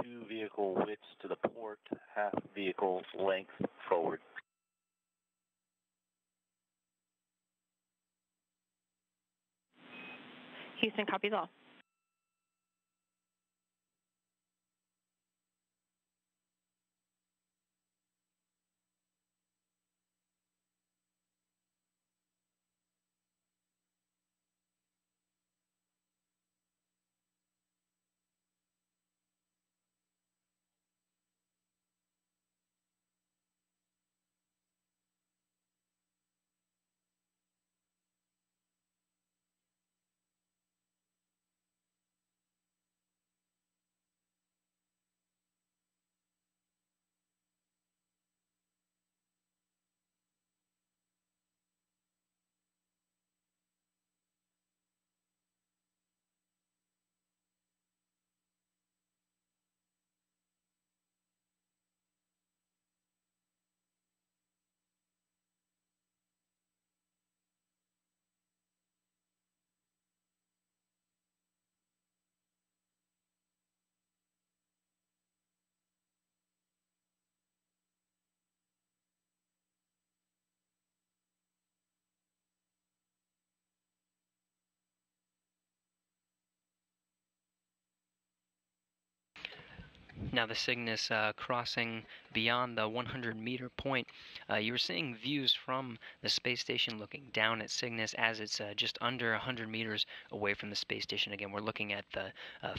2 vehicle widths to the port, half vehicle length forward. Houston, copies all. Now the Cygnus crossing beyond the 100-meter point, you're seeing views from the space station looking down at Cygnus as it's just under 100 meters away from the space station. Again, we're looking at the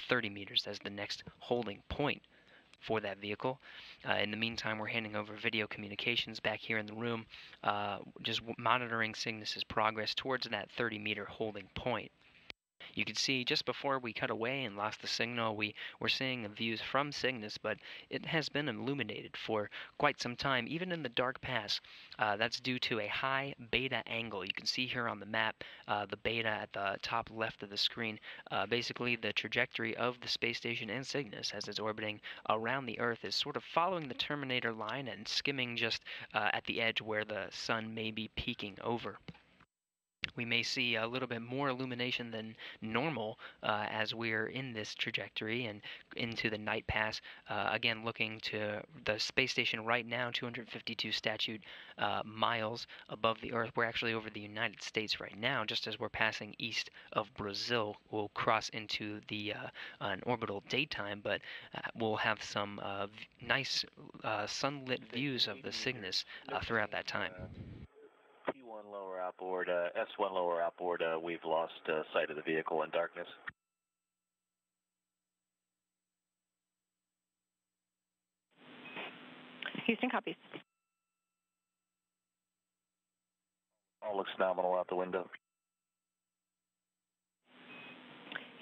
30 meters as the next holding point for that vehicle. In the meantime, we're handing over video communications back here in the room, just monitoring Cygnus's progress towards that 30-meter holding point. You can see just before we cut away and lost the signal, we were seeing the views from Cygnus, but it has been illuminated for quite some time, even in the dark pass. That's due to a high beta angle. You can see here on the map the beta at the top left of the screen. Basically, the trajectory of the space station and Cygnus as it's orbiting around the Earth is sort of following the Terminator line and skimming just at the edge where the sun may be peeking over. We may see a little bit more illumination than normal as we're in this trajectory and into the night pass. Again, looking to the space station right now, 252 statute miles above the Earth. We're actually over the United States right now, just as we're passing east of Brazil. We'll cross into the an orbital daytime, but we'll have some nice sunlit views of the Cygnus throughout that time. P1 lower outboard, S1 lower outboard, we've lost sight of the vehicle in darkness. Houston, copies. All looks nominal out the window.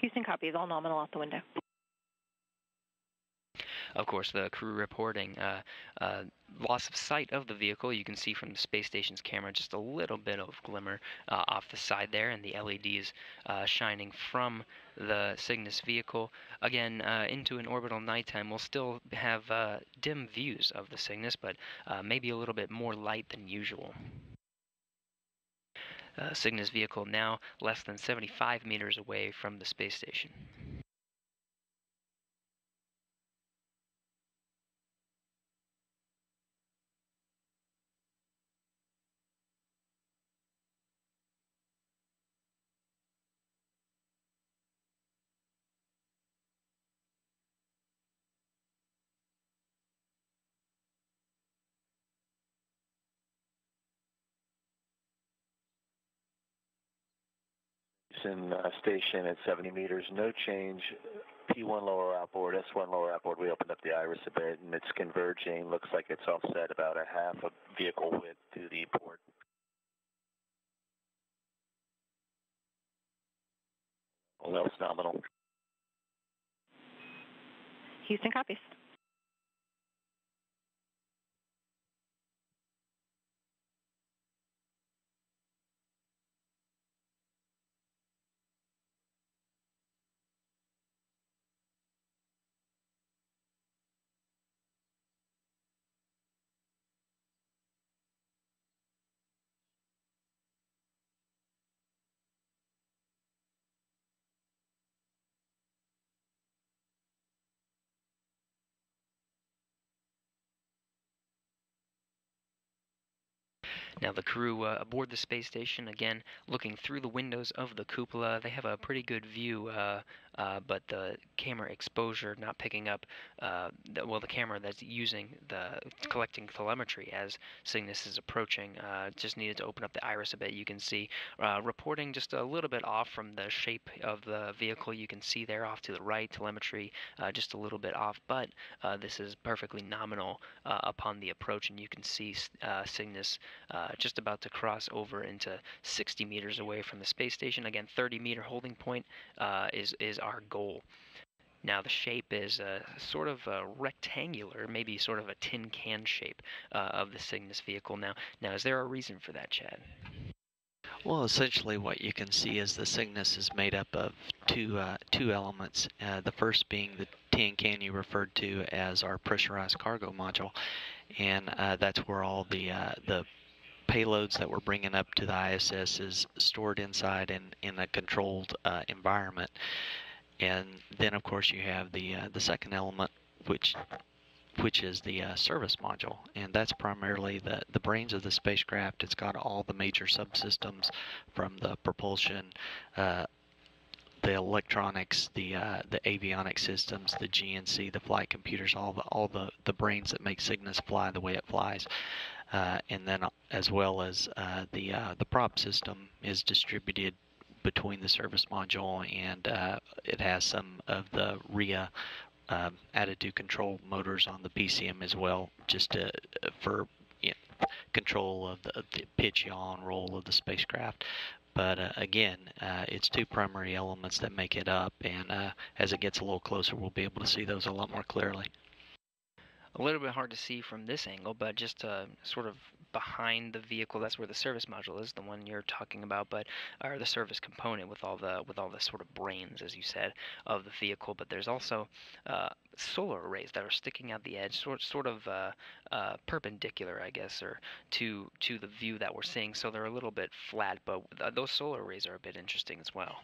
Houston, copies. All nominal out the window. Of course, the crew reporting loss of sight of the vehicle. You can see from the space station's camera just a little bit of glimmer off the side there, and the LEDs shining from the Cygnus vehicle. Again, into an orbital nighttime, we'll still have dim views of the Cygnus, but maybe a little bit more light than usual. Cygnus vehicle now less than 75 meters away from the space station. In station at 70 meters, no change. P1 lower outboard, S1 lower outboard, we opened up the iris a bit and it's converging. Looks like it's offset about a half a vehicle width to the port. All else nominal. Houston, copies. Now the crew aboard the space station, again, looking through the windows of the cupola. They have a pretty good view, but the camera exposure not picking up, the camera that's collecting telemetry as Cygnus is approaching, just needed to open up the iris a bit. You can see reporting just a little bit off from the shape of the vehicle. You can see there off to the right, telemetry just a little bit off, but this is perfectly nominal upon the approach, and you can see Cygnus just about to cross over into 60 meters away from the space station. Again, 30-meter holding point is our goal. Now the shape is sort of rectangular, maybe sort of a tin can shape of the Cygnus vehicle. Now is there a reason for that, Chad? Well, essentially what you can see is the Cygnus is made up of two elements. The first being the tin can you referred to as our pressurized cargo module, and that's where all the payloads that we're bringing up to the ISS is stored inside in a controlled environment. And then, of course, you have the second element, which is the service module, and that's primarily the brains of the spacecraft. It's got all the major subsystems, from the propulsion, the electronics, the avionic systems, the GNC, the flight computers, all the brains that make Cygnus fly the way it flies. And then, as well as the prop system is distributed between the service module, and it has some of the RIA attitude control motors on the PCM as well, just for control of the pitch, yaw, and roll of the spacecraft. But again, it's two primary elements that make it up, and as it gets a little closer, we'll be able to see those a lot more clearly. A little bit hard to see from this angle, but just sort of behind the vehicle, that's where the service module is, the one you're talking about, or the service component with all the sort of brains, as you said, of the vehicle. But there's also solar arrays that are sticking out the edge, sort of perpendicular, I guess, or to the view that we're seeing. So they're a little bit flat, but those solar arrays are a bit interesting as well.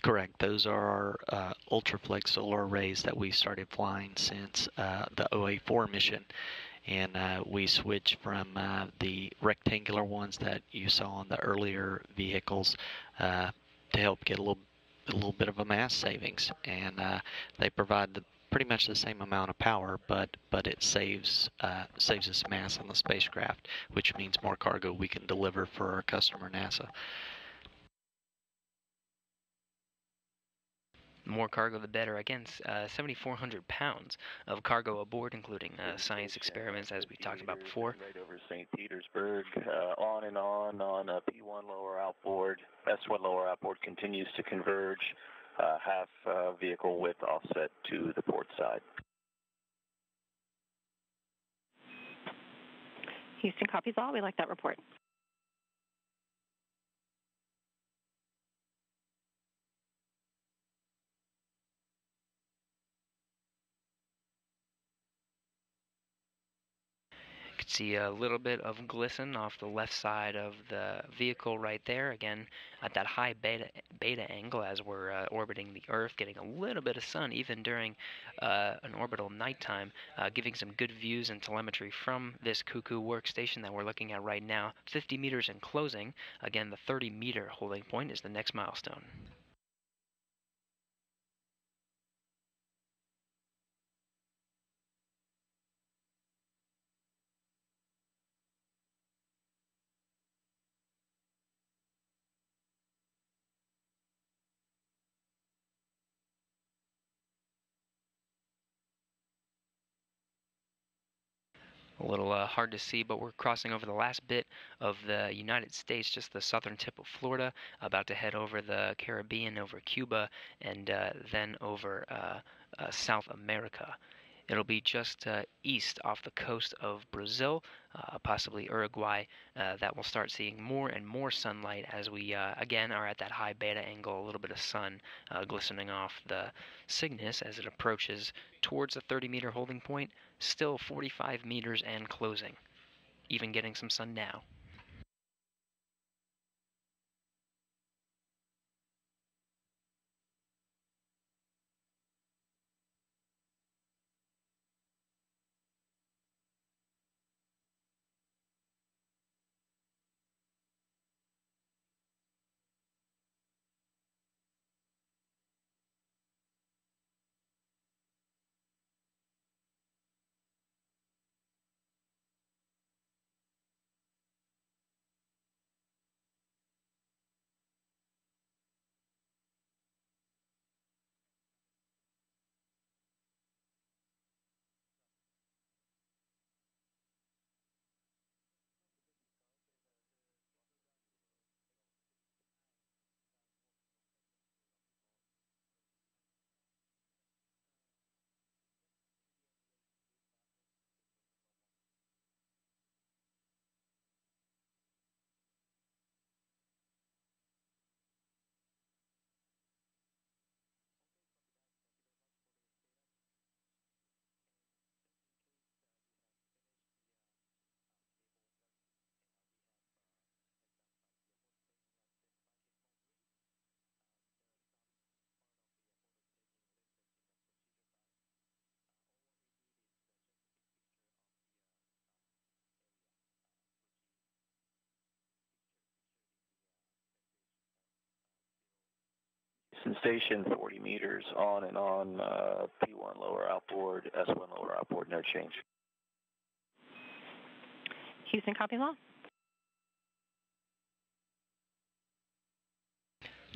Correct. Those are our ultraflex solar arrays that we started flying since the OA4 mission, and we switched from the rectangular ones that you saw on the earlier vehicles to help get a little bit of a mass savings, and they provide pretty much the same amount of power, but it saves us mass on the spacecraft, which means more cargo we can deliver for our customer NASA. More cargo, the better. Again, 7,400 pounds of cargo aboard, including science experiments, as we talked about before. Right over St. Petersburg, on and on P1 lower outboard. S1 lower outboard continues to converge, half vehicle width offset to the port side. Houston copies all. We like that report. You can see a little bit of glisten off the left side of the vehicle right there. Again, at that high beta angle as we're orbiting the Earth, getting a little bit of sun even during an orbital nighttime, giving some good views and telemetry from this Cuckoo workstation that we're looking at right now. 50 meters in closing. Again, the 30-meter holding point is the next milestone. A little hard to see, but we're crossing over the last bit of the United States, just the southern tip of Florida, about to head over the Caribbean, over Cuba, and then over South America. It'll be just east off the coast of Brazil, possibly Uruguay, that we'll start seeing more and more sunlight as we, again, are at that high beta angle, a little bit of sun glistening off the Cygnus as it approaches towards the 30-meter holding point, still 45 meters and closing, even getting some sun now. Houston Station, 40 meters on and on, P1 lower outboard, S1 lower outboard, no change. Houston, copy all.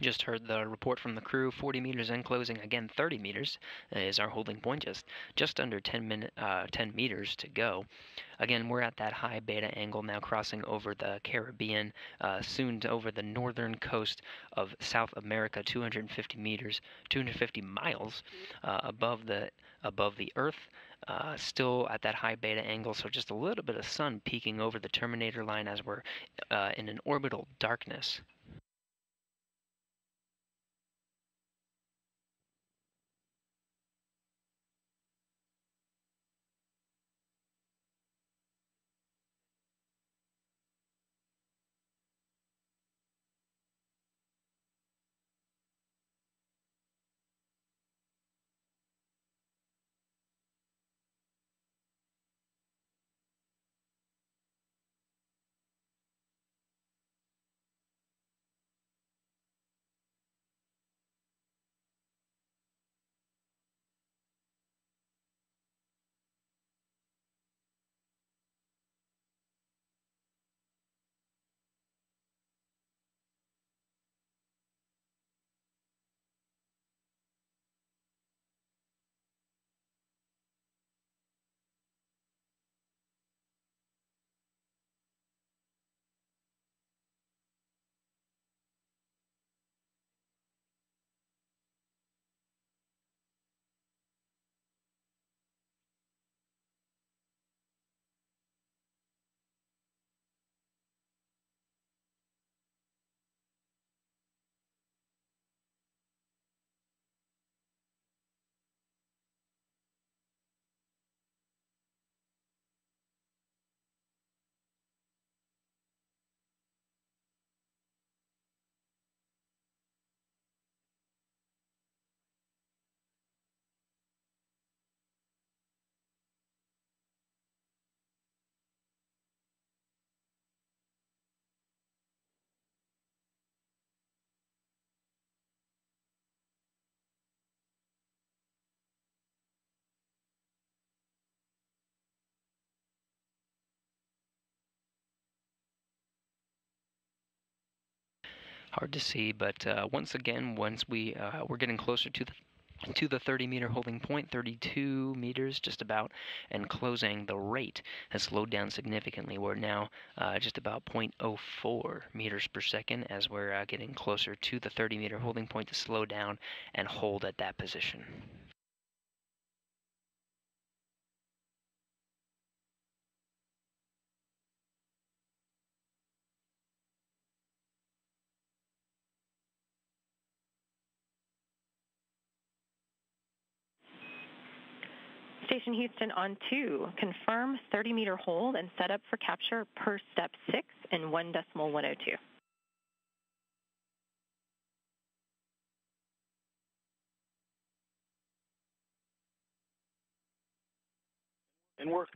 Just heard the report from the crew. 40 meters in, closing again 30 meters is our holding point. Just under 10 meters to go. Again, we're at that high beta angle now, crossing over the Caribbean, soon over the northern coast of South America, 250 miles above the Earth. Still at that high beta angle, so just a little bit of sun peeking over the terminator line as we're in an orbital darkness. Hard to see, but once we're getting closer to the 30-meter holding point, 32 meters just about, and closing, the rate has slowed down significantly. We're now just about 0.04 meters per second as we're getting closer to the 30-meter holding point to slow down and hold at that position. Station Houston on 2. Confirm 30-meter hold and set up for capture per step 6 in 1.102. And work.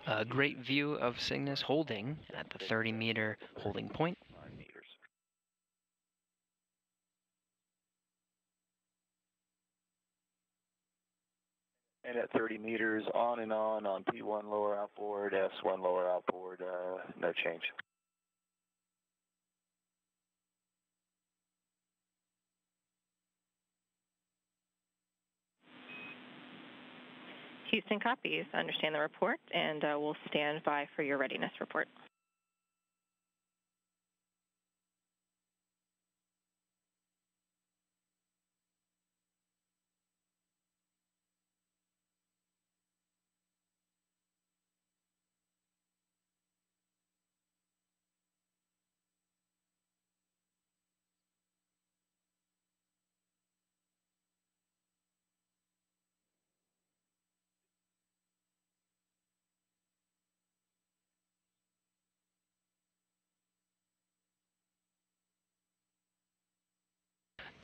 A great view of Cygnus holding at the 30-meter holding point. 5 meters. And at 30 meters on and on P1 lower outboard, S1 lower outboard, no change. Houston copies. Understand the report, and we'll stand by for your readiness report.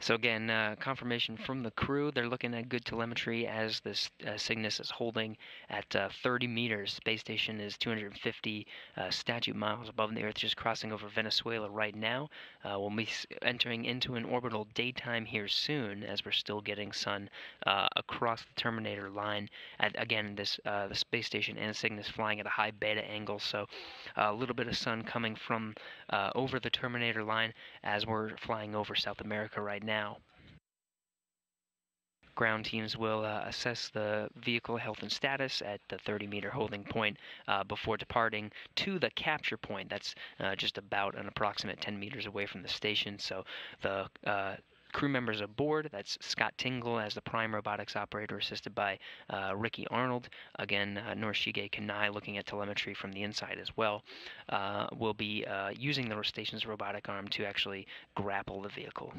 So again, confirmation from the crew. They're looking at good telemetry as this Cygnus is holding at 30 meters. Space station is 250 statute miles above the Earth, just crossing over Venezuela right now. We'll be entering into an orbital daytime here soon, as we're still getting sun across the terminator line. Again, the space station and Cygnus flying at a high beta angle, so a little bit of sun coming from over the terminator line as we're flying over South America right now. Ground teams will assess the vehicle health and status at the 30-meter holding point before departing to the capture point. That's just about an approximate 10 meters away from the station. So the crew members aboard, that's Scott Tingle as the prime robotics operator, assisted by Ricky Arnold. Again, Norishige Kanai looking at telemetry from the inside as well. Will be using the station's robotic arm to actually grapple the vehicle.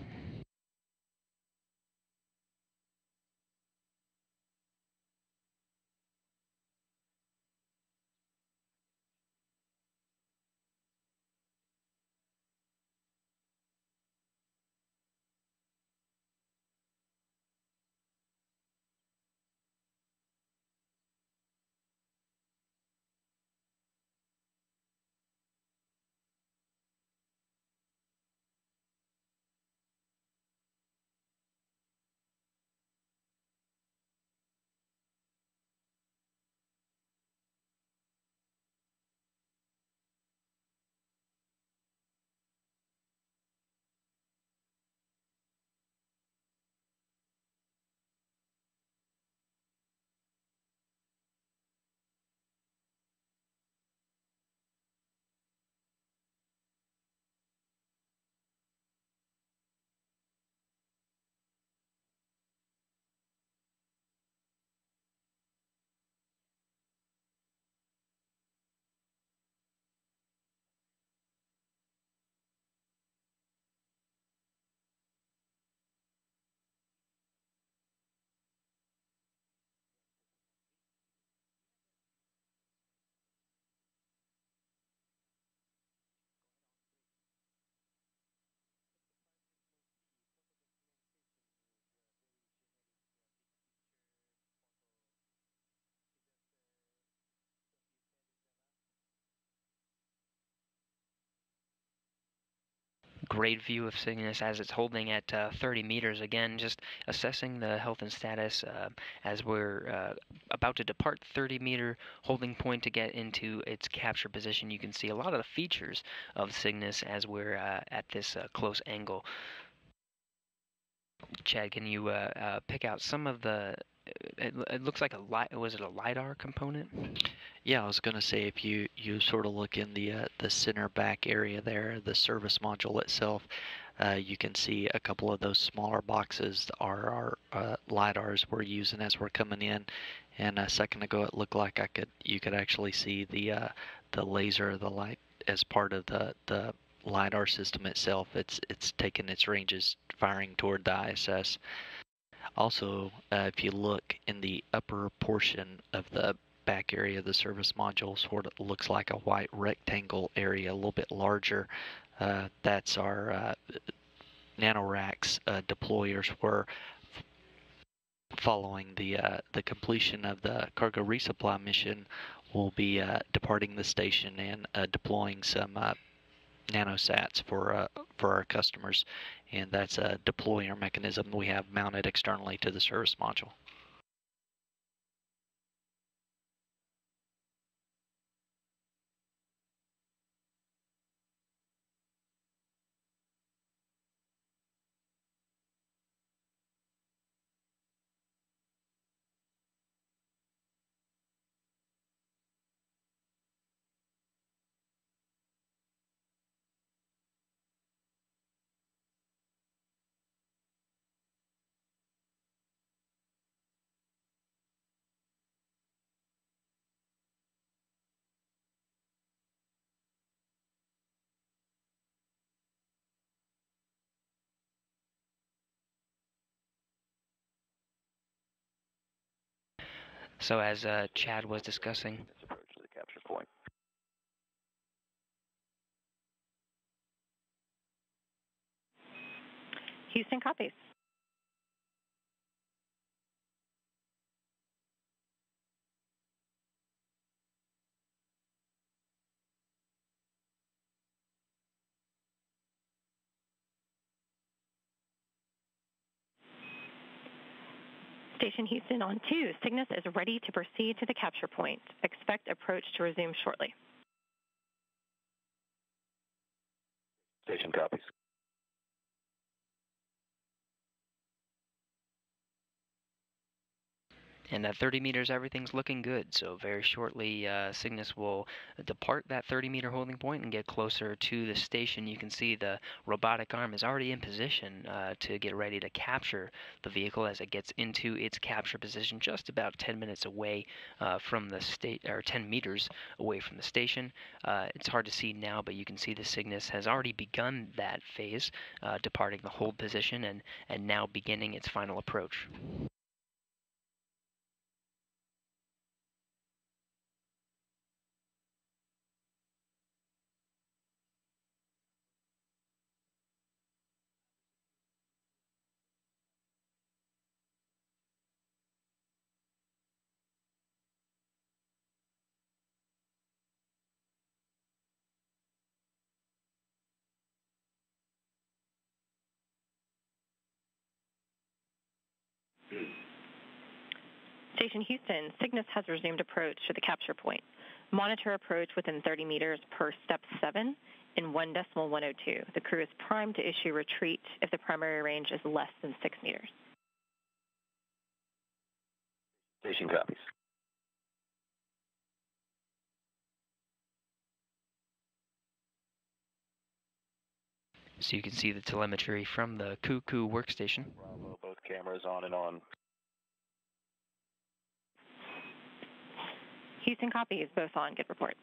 Great view of Cygnus as it's holding at 30 meters. Again, just assessing the health and status as we're about to depart the 30-meter holding point to get into its capture position. You can see a lot of the features of Cygnus as we're at this close angle. Chad, can you pick out some of the... It looks like was it a LiDAR component? Yeah, I was going to say, if you sort of look in the center back area there, the service module itself, you can see a couple of those smaller boxes are our LiDARs we're using as we're coming in. And a second ago, it looked like you could actually see the laser, the light, as part of the LiDAR system itself. It's taking its ranges firing toward the ISS. Also, if you look in the upper portion of the back area of the service module, sort of looks like a white rectangle area, a little bit larger. That's our nanoracks deployers. Were following the completion of the cargo resupply mission, we'll be departing the station and deploying some nanosats for our customers, and that's a deployer mechanism we have mounted externally to the service module. So as Chad was discussing, Let's approach the capture point. Houston copies. Station Houston on 2. Cygnus is ready to proceed to the capture point. Expect approach to resume shortly. Station copies. And at 30 meters, everything's looking good. So very shortly, Cygnus will depart that 30-meter holding point and get closer to the station. You can see the robotic arm is already in position to get ready to capture the vehicle as it gets into its capture position, just about 10 minutes away from the or 10 meters away from the station. It's hard to see now, but you can see the Cygnus has already begun that phase, departing the hold position and now beginning its final approach. Station Houston, Cygnus has resumed approach to the capture point. Monitor approach within 30 meters per step 7 in 1.102. The crew is primed to issue retreat if the primary range is less than 6 meters. Station copies. So you can see the telemetry from the Cuckoo workstation. Bravo, both cameras on and on. Houston copies, both on. Good report.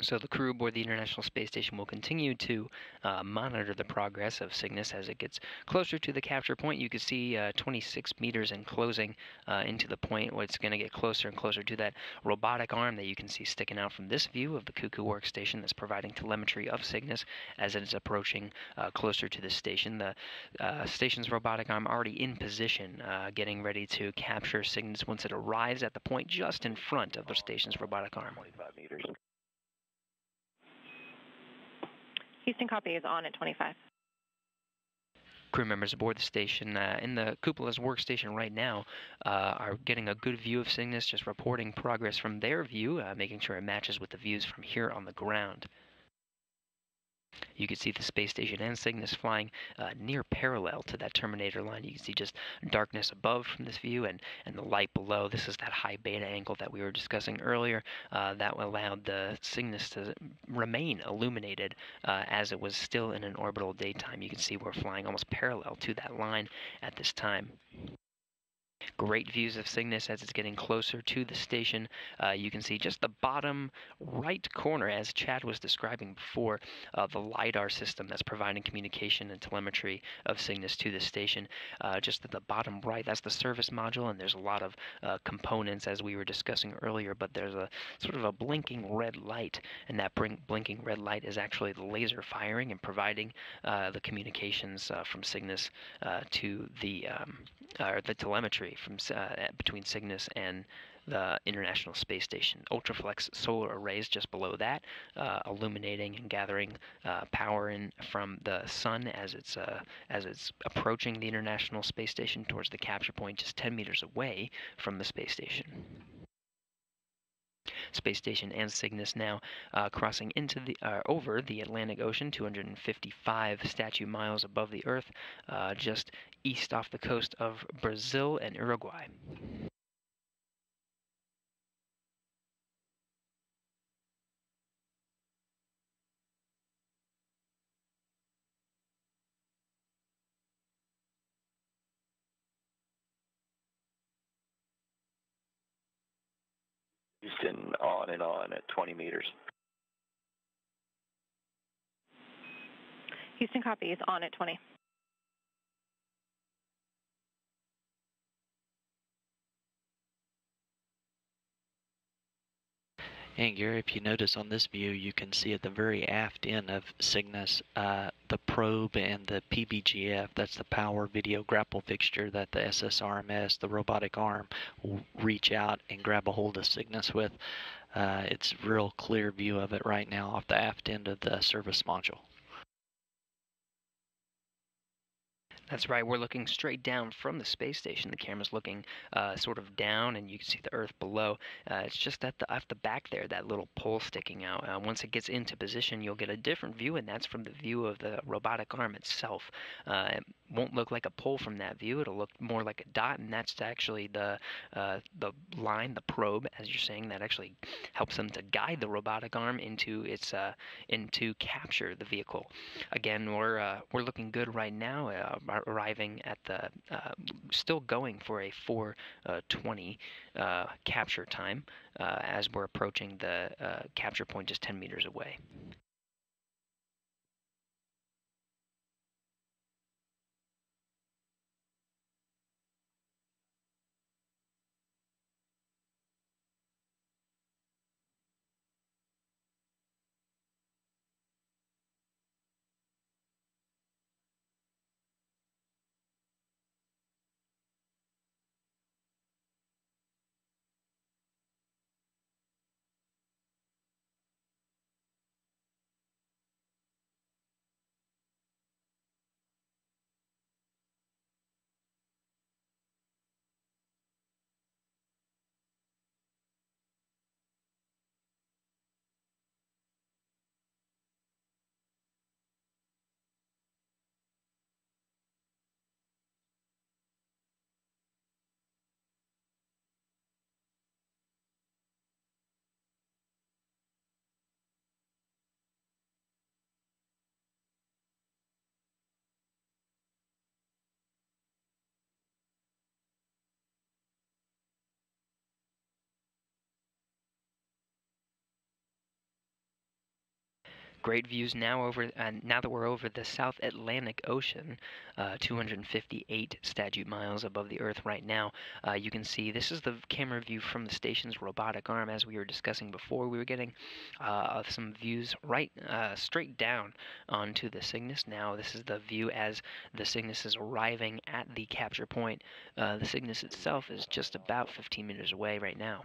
So the crew aboard the International Space Station will continue to monitor the progress of Cygnus as it gets closer to the capture point. You can see 26 meters and closing into the point where it's going to get closer and closer to that robotic arm that you can see sticking out from this view of the Cuckoo workstation that's providing telemetry of Cygnus as it is approaching closer to the station. The station's robotic arm already in position, getting ready to capture Cygnus once it arrives at the point just in front of the station's robotic arm. 25 meters. Houston copy is on at 25. Crew members aboard the station in the Cupola's workstation right now are getting a good view of Cygnus, just reporting progress from their view, making sure it matches with the views from here on the ground. You can see the space station and Cygnus flying near parallel to that terminator line. You can see just darkness above from this view and the light below. This is that high beta angle that we were discussing earlier that allowed the Cygnus to remain illuminated as it was still in an orbital daytime. You can see we're flying almost parallel to that line at this time. Great views of Cygnus as it's getting closer to the station. You can see just the bottom right corner, as Chad was describing before, the LiDAR system that's providing communication and telemetry of Cygnus to the station. Just at the bottom right, that's the service module, and there's a lot of components as we were discussing earlier, but there's a sort of a blinking red light, and that blinking red light is actually the laser firing and providing the communications from Cygnus to the telemetry from between Cygnus and the International Space Station. Ultraflex solar arrays just below that, illuminating and gathering power in from the sun as it's approaching the International Space Station towards the capture point just 10 meters away from the space station. Space Station and Cygnus now crossing into the over the Atlantic Ocean, 255 statute miles above the Earth, just east off the coast of Brazil and Uruguay. Houston on and on at 20 meters. Houston copies, on at 20. And Gary, if you notice on this view, you can see at the very aft end of Cygnus, the probe and the PBGF, that's the power video grapple fixture that the SSRMS, the robotic arm, will reach out and grab a hold of Cygnus with. It's a real clear view of it right now off the aft end of the service module. That's right, we're looking straight down from the space station. The camera's looking sort of down, and you can see the Earth below. It's just at the back there, that little pole sticking out. Once it gets into position, you'll get a different view, and that's from the view of the robotic arm itself. It won't look like a pole from that view. It'll look more like a dot, and that's actually the line, the probe, as you're saying, that actually helps them to guide the robotic arm into into capture the vehicle. Again, we're looking good right now. Arriving at the still going for a 4:20 capture time as we're approaching the capture point just 10 meters away. Great views now now that we're over the South Atlantic Ocean, 258 statute miles above the Earth right now. You can see this is the camera view from the station's robotic arm. As we were discussing before, we were getting some views right straight down onto the Cygnus. Now this is the view as the Cygnus is arriving at the capture point. The Cygnus itself is just about 15 meters away right now.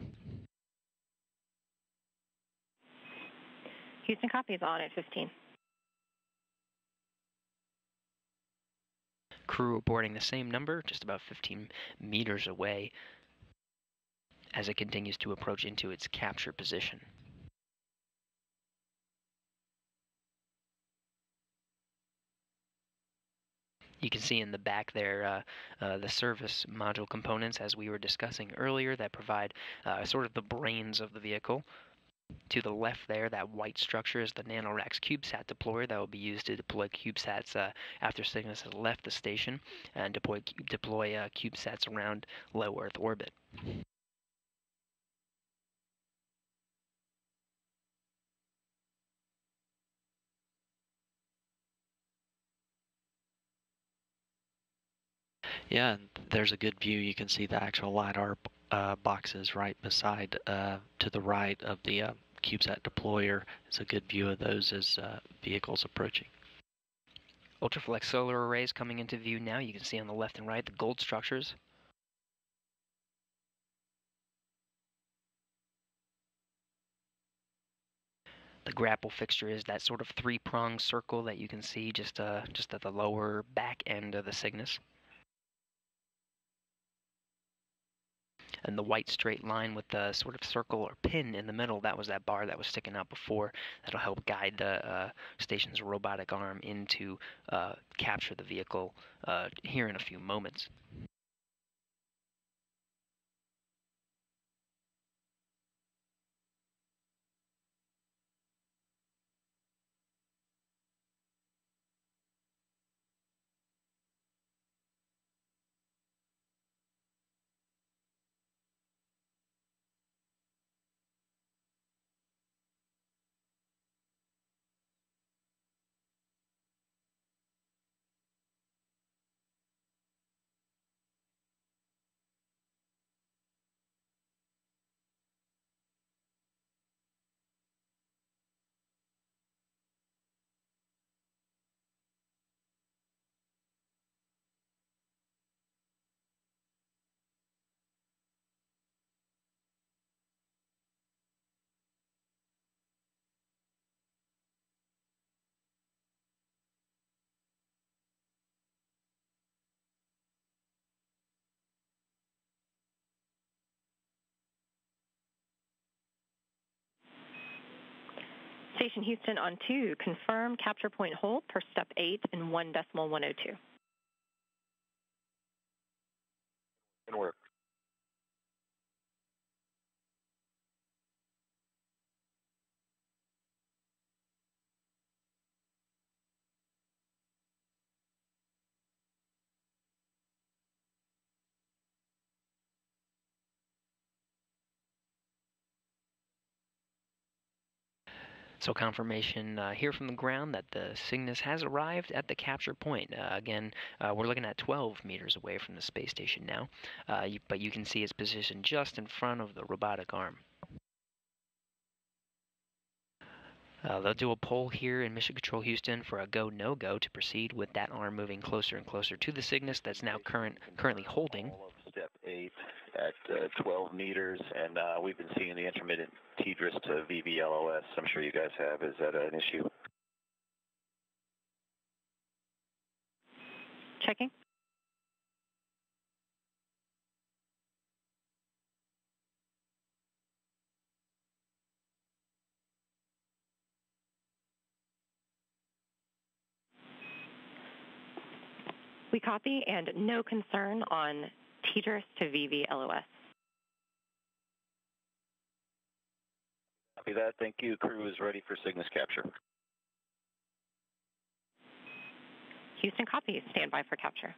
Houston copies, on at 15. Crew reporting the same number, just about 15 meters away as it continues to approach into its capture position. You can see in the back there the service module components, as we were discussing earlier, that provide sort of the brains of the vehicle. To the left there, that white structure is the NanoRacks CubeSat deployer that will be used to deploy CubeSats after Cygnus has left the station and deploy CubeSats around low Earth orbit. Yeah, and there's a good view. You can see the actual LiDAR boxes right beside, to the right of the CubeSat deployer. It's a good view of those as vehicles approaching. Ultraflex solar arrays coming into view now. You can see on the left and right the gold structures. The grapple fixture is that sort of three-pronged circle that you can see just at the lower back end of the Cygnus. And the white straight line with the sort of circle or pin in the middle, that was that bar that was sticking out before. That'll help guide the station's robotic arm into capture the vehicle here in a few moments. Station Houston on 2, confirm capture point hold per step 8 in 1.102. Can work. So confirmation here from the ground that the Cygnus has arrived at the capture point. Again, we're looking at 12 meters away from the space station now, but you can see its position just in front of the robotic arm. They'll do a poll here in Mission Control Houston for a go, no-go to proceed with that arm moving closer and closer to the Cygnus that's now currently holding. Step 8 at 12 meters, and we've been seeing the intermittent TDRS to VVLOS. I'm sure you guys have. Is that an issue? Checking. We copy, and no concern on TDRS to VVLOS. Copy that. Thank you. Crew is ready for Cygnus capture. Houston copy. Stand by for capture.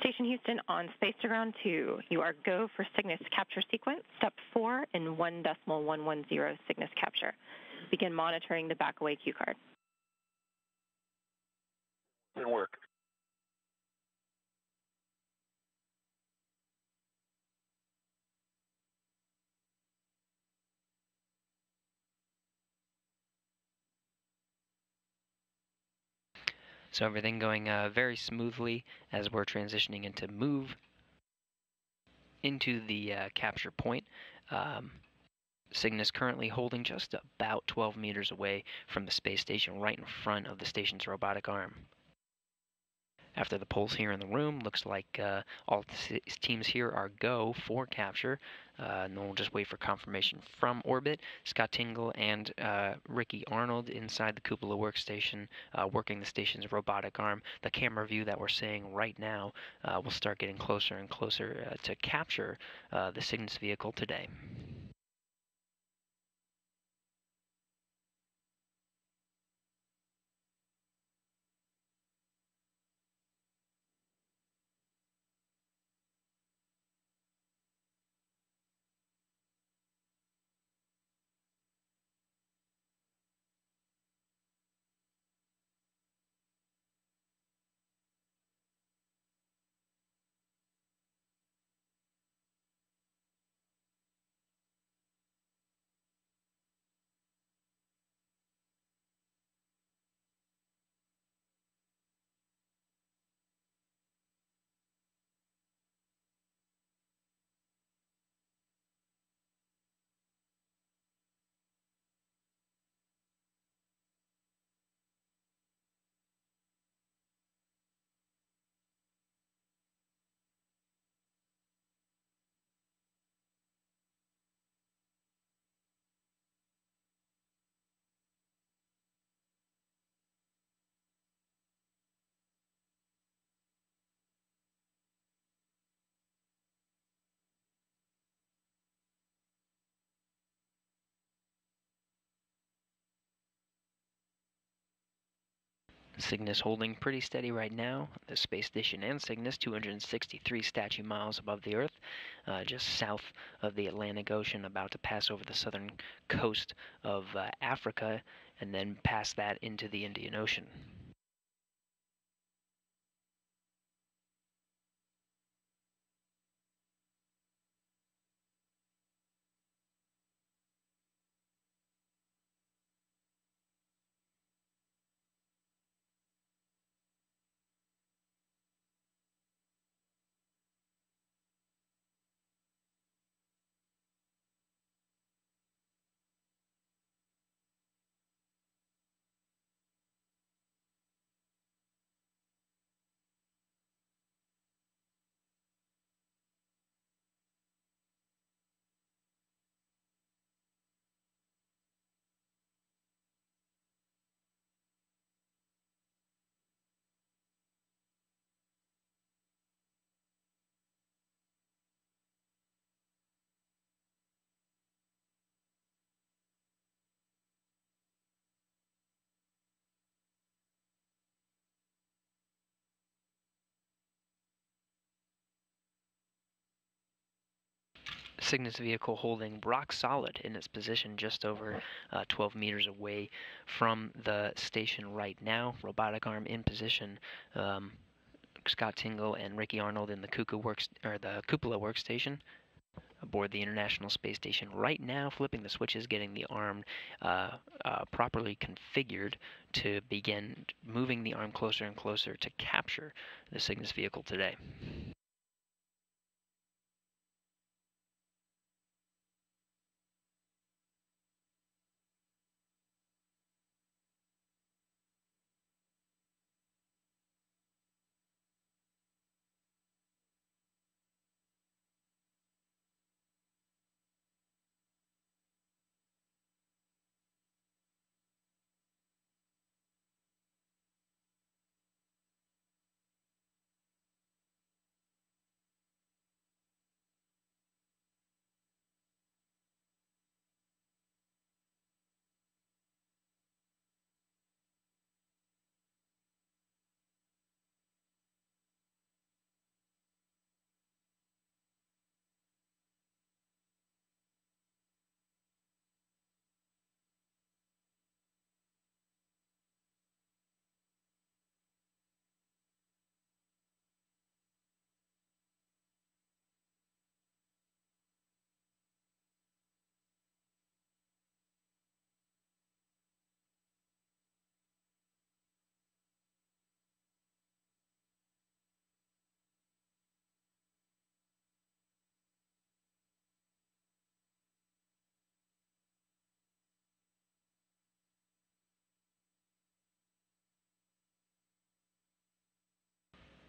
Station Houston on space to ground 2. You are go for Cygnus capture sequence, step 4 in 1.110 Cygnus capture. Begin monitoring the backaway cue card. Didn't work. So everything going very smoothly as we're transitioning into move into the capture point. Cygnus currently holding just about 12 meters away from the space station, right in front of the station's robotic arm. After the polls here in the room, looks like all teams here are go for capture. And then we'll just wait for confirmation from orbit. Scott Tingle and Ricky Arnold inside the cupola workstation, working the station's robotic arm. The camera view that we're seeing right now will start getting closer and closer to capture the Cygnus vehicle today. Cygnus holding pretty steady right now. The space station and Cygnus, 263 statute miles above the Earth, just south of the Atlantic Ocean, about to pass over the southern coast of Africa, and then past that into the Indian Ocean. Cygnus vehicle holding rock solid in its position just over 12 meters away from the station right now. Robotic arm in position. Scott Tingle and Ricky Arnold in the Cupola workstation aboard the International Space Station right now, flipping the switches, getting the arm properly configured to begin moving the arm closer and closer to capture the Cygnus vehicle today.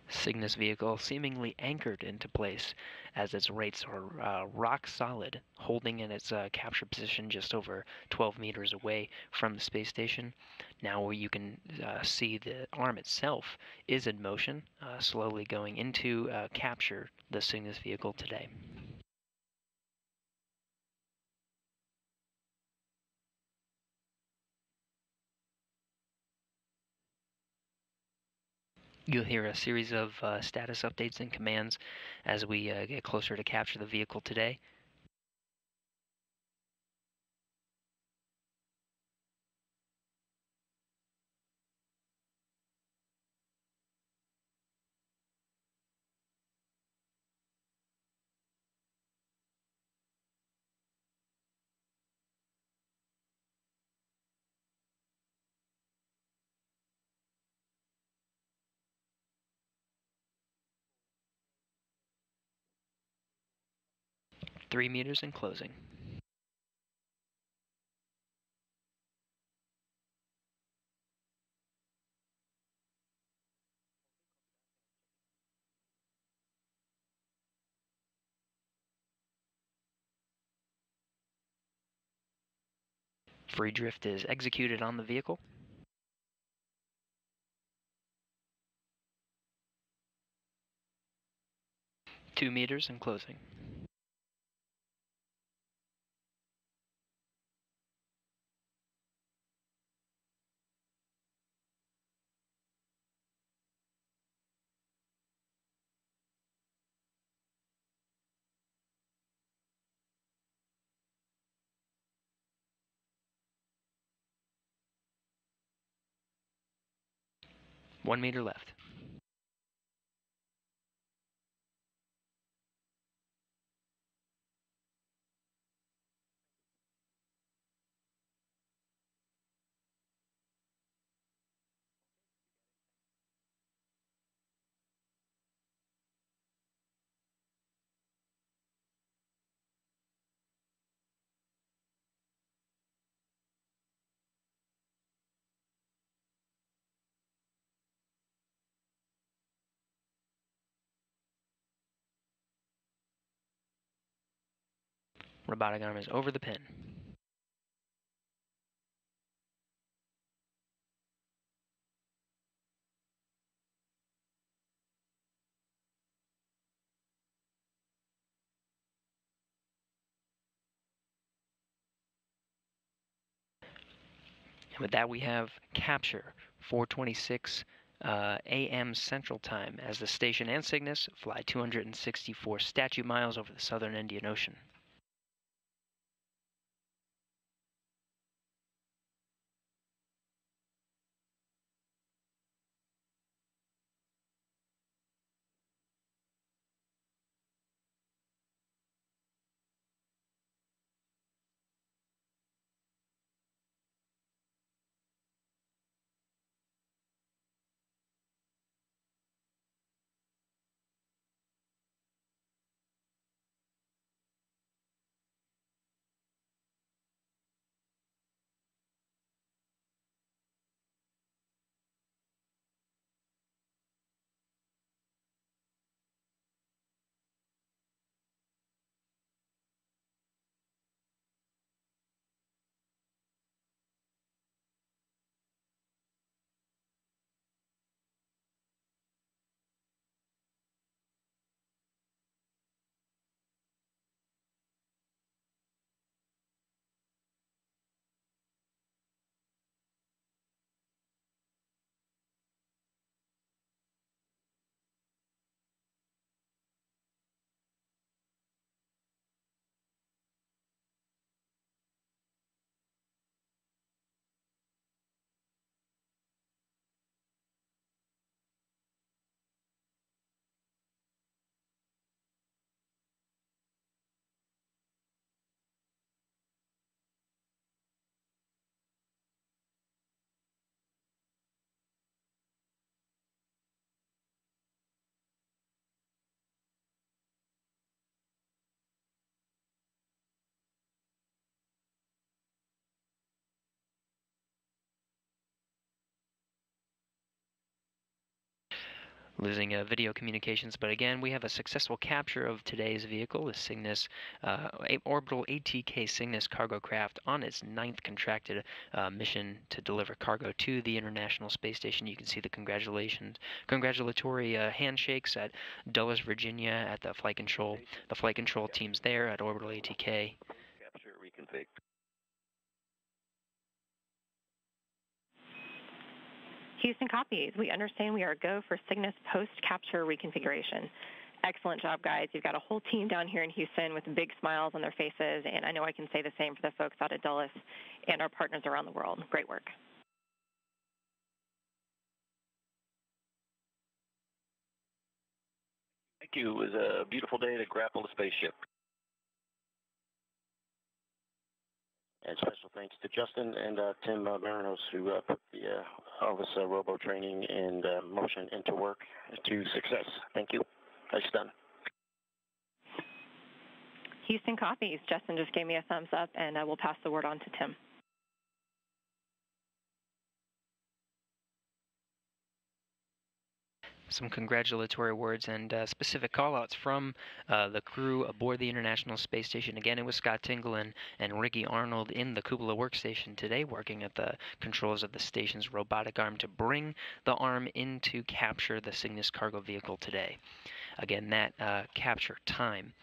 Cygnus vehicle seemingly anchored into place as its rates are rock solid, holding in its capture position just over 12 meters away from the space station. Now where you can see the arm itself is in motion, slowly going into capture the Cygnus vehicle today. You'll hear a series of status updates and commands as we get closer to capture the vehicle today. Three meters and closing. Free drift is executed on the vehicle. 2 meters and closing. One meter left. Robotic arm is over the pin. And with that, we have capture 4:26 a.m. Central Time as the station and Cygnus fly 264 statute miles over the southern Indian Ocean. losing video communications. But again, we have a successful capture of today's vehicle, the Cygnus Orbital ATK Cygnus cargo craft, on its 9th contracted mission to deliver cargo to the International Space Station. You can see the congratulatory handshakes at Dulles, Virginia, at the flight control teams there at Orbital ATK. Capture reconfig. Houston copies. We understand we are go for Cygnus post-capture reconfiguration. Excellent job, guys. You've got a whole team down here in Houston with big smiles on their faces, and I know I can say the same for the folks out at Dulles and our partners around the world. Great work. Thank you. It was a beautiful day to grapple the spaceship. And special thanks to Justin and Tim Marinos, who put all this robo training and motion into work to success. Thank you. Nice done. Houston copies. Justin just gave me a thumbs up, and we'll pass the word on to Tim. Some congratulatory words and specific callouts from the crew aboard the International Space Station. Again, it was Scott Tingle and Ricky Arnold in the Cupola workstation today, working at the controls of the station's robotic arm to bring the arm in to capture the Cygnus cargo vehicle today. Again, that capture time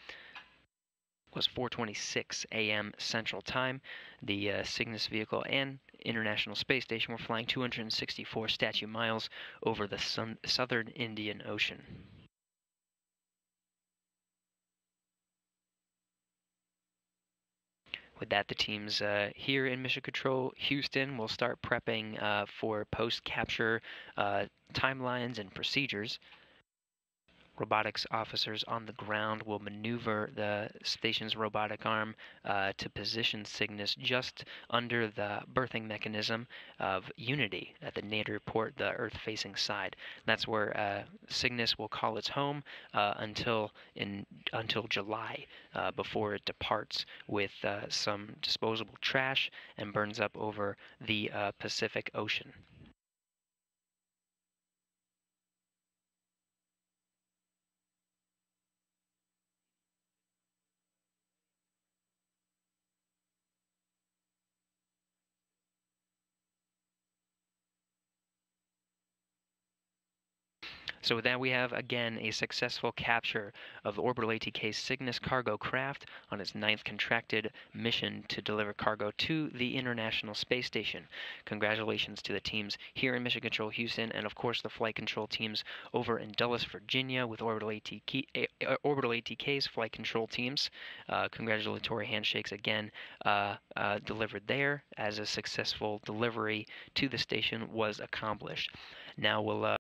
was 4:26 a.m. Central Time. The Cygnus vehicle and International Space Station were flying 264 statute miles over the southern Indian Ocean. With that, the teams here in Mission Control Houston will start prepping for post-capture timelines and procedures. Robotics officers on the ground will maneuver the station's robotic arm to position Cygnus just under the berthing mechanism of Unity at the nadir port, the Earth-facing side. That's where Cygnus will call its home until July, before it departs with some disposable trash and burns up over the Pacific Ocean. So with that, we have, again, a successful capture of the Orbital ATK Cygnus cargo craft on its 9th contracted mission to deliver cargo to the International Space Station. Congratulations to the teams here in Mission Control Houston, and of course the flight control teams over in Dulles, Virginia, with Orbital ATK's flight control teams. Congratulatory handshakes again delivered there as a successful delivery to the station was accomplished. Now we'll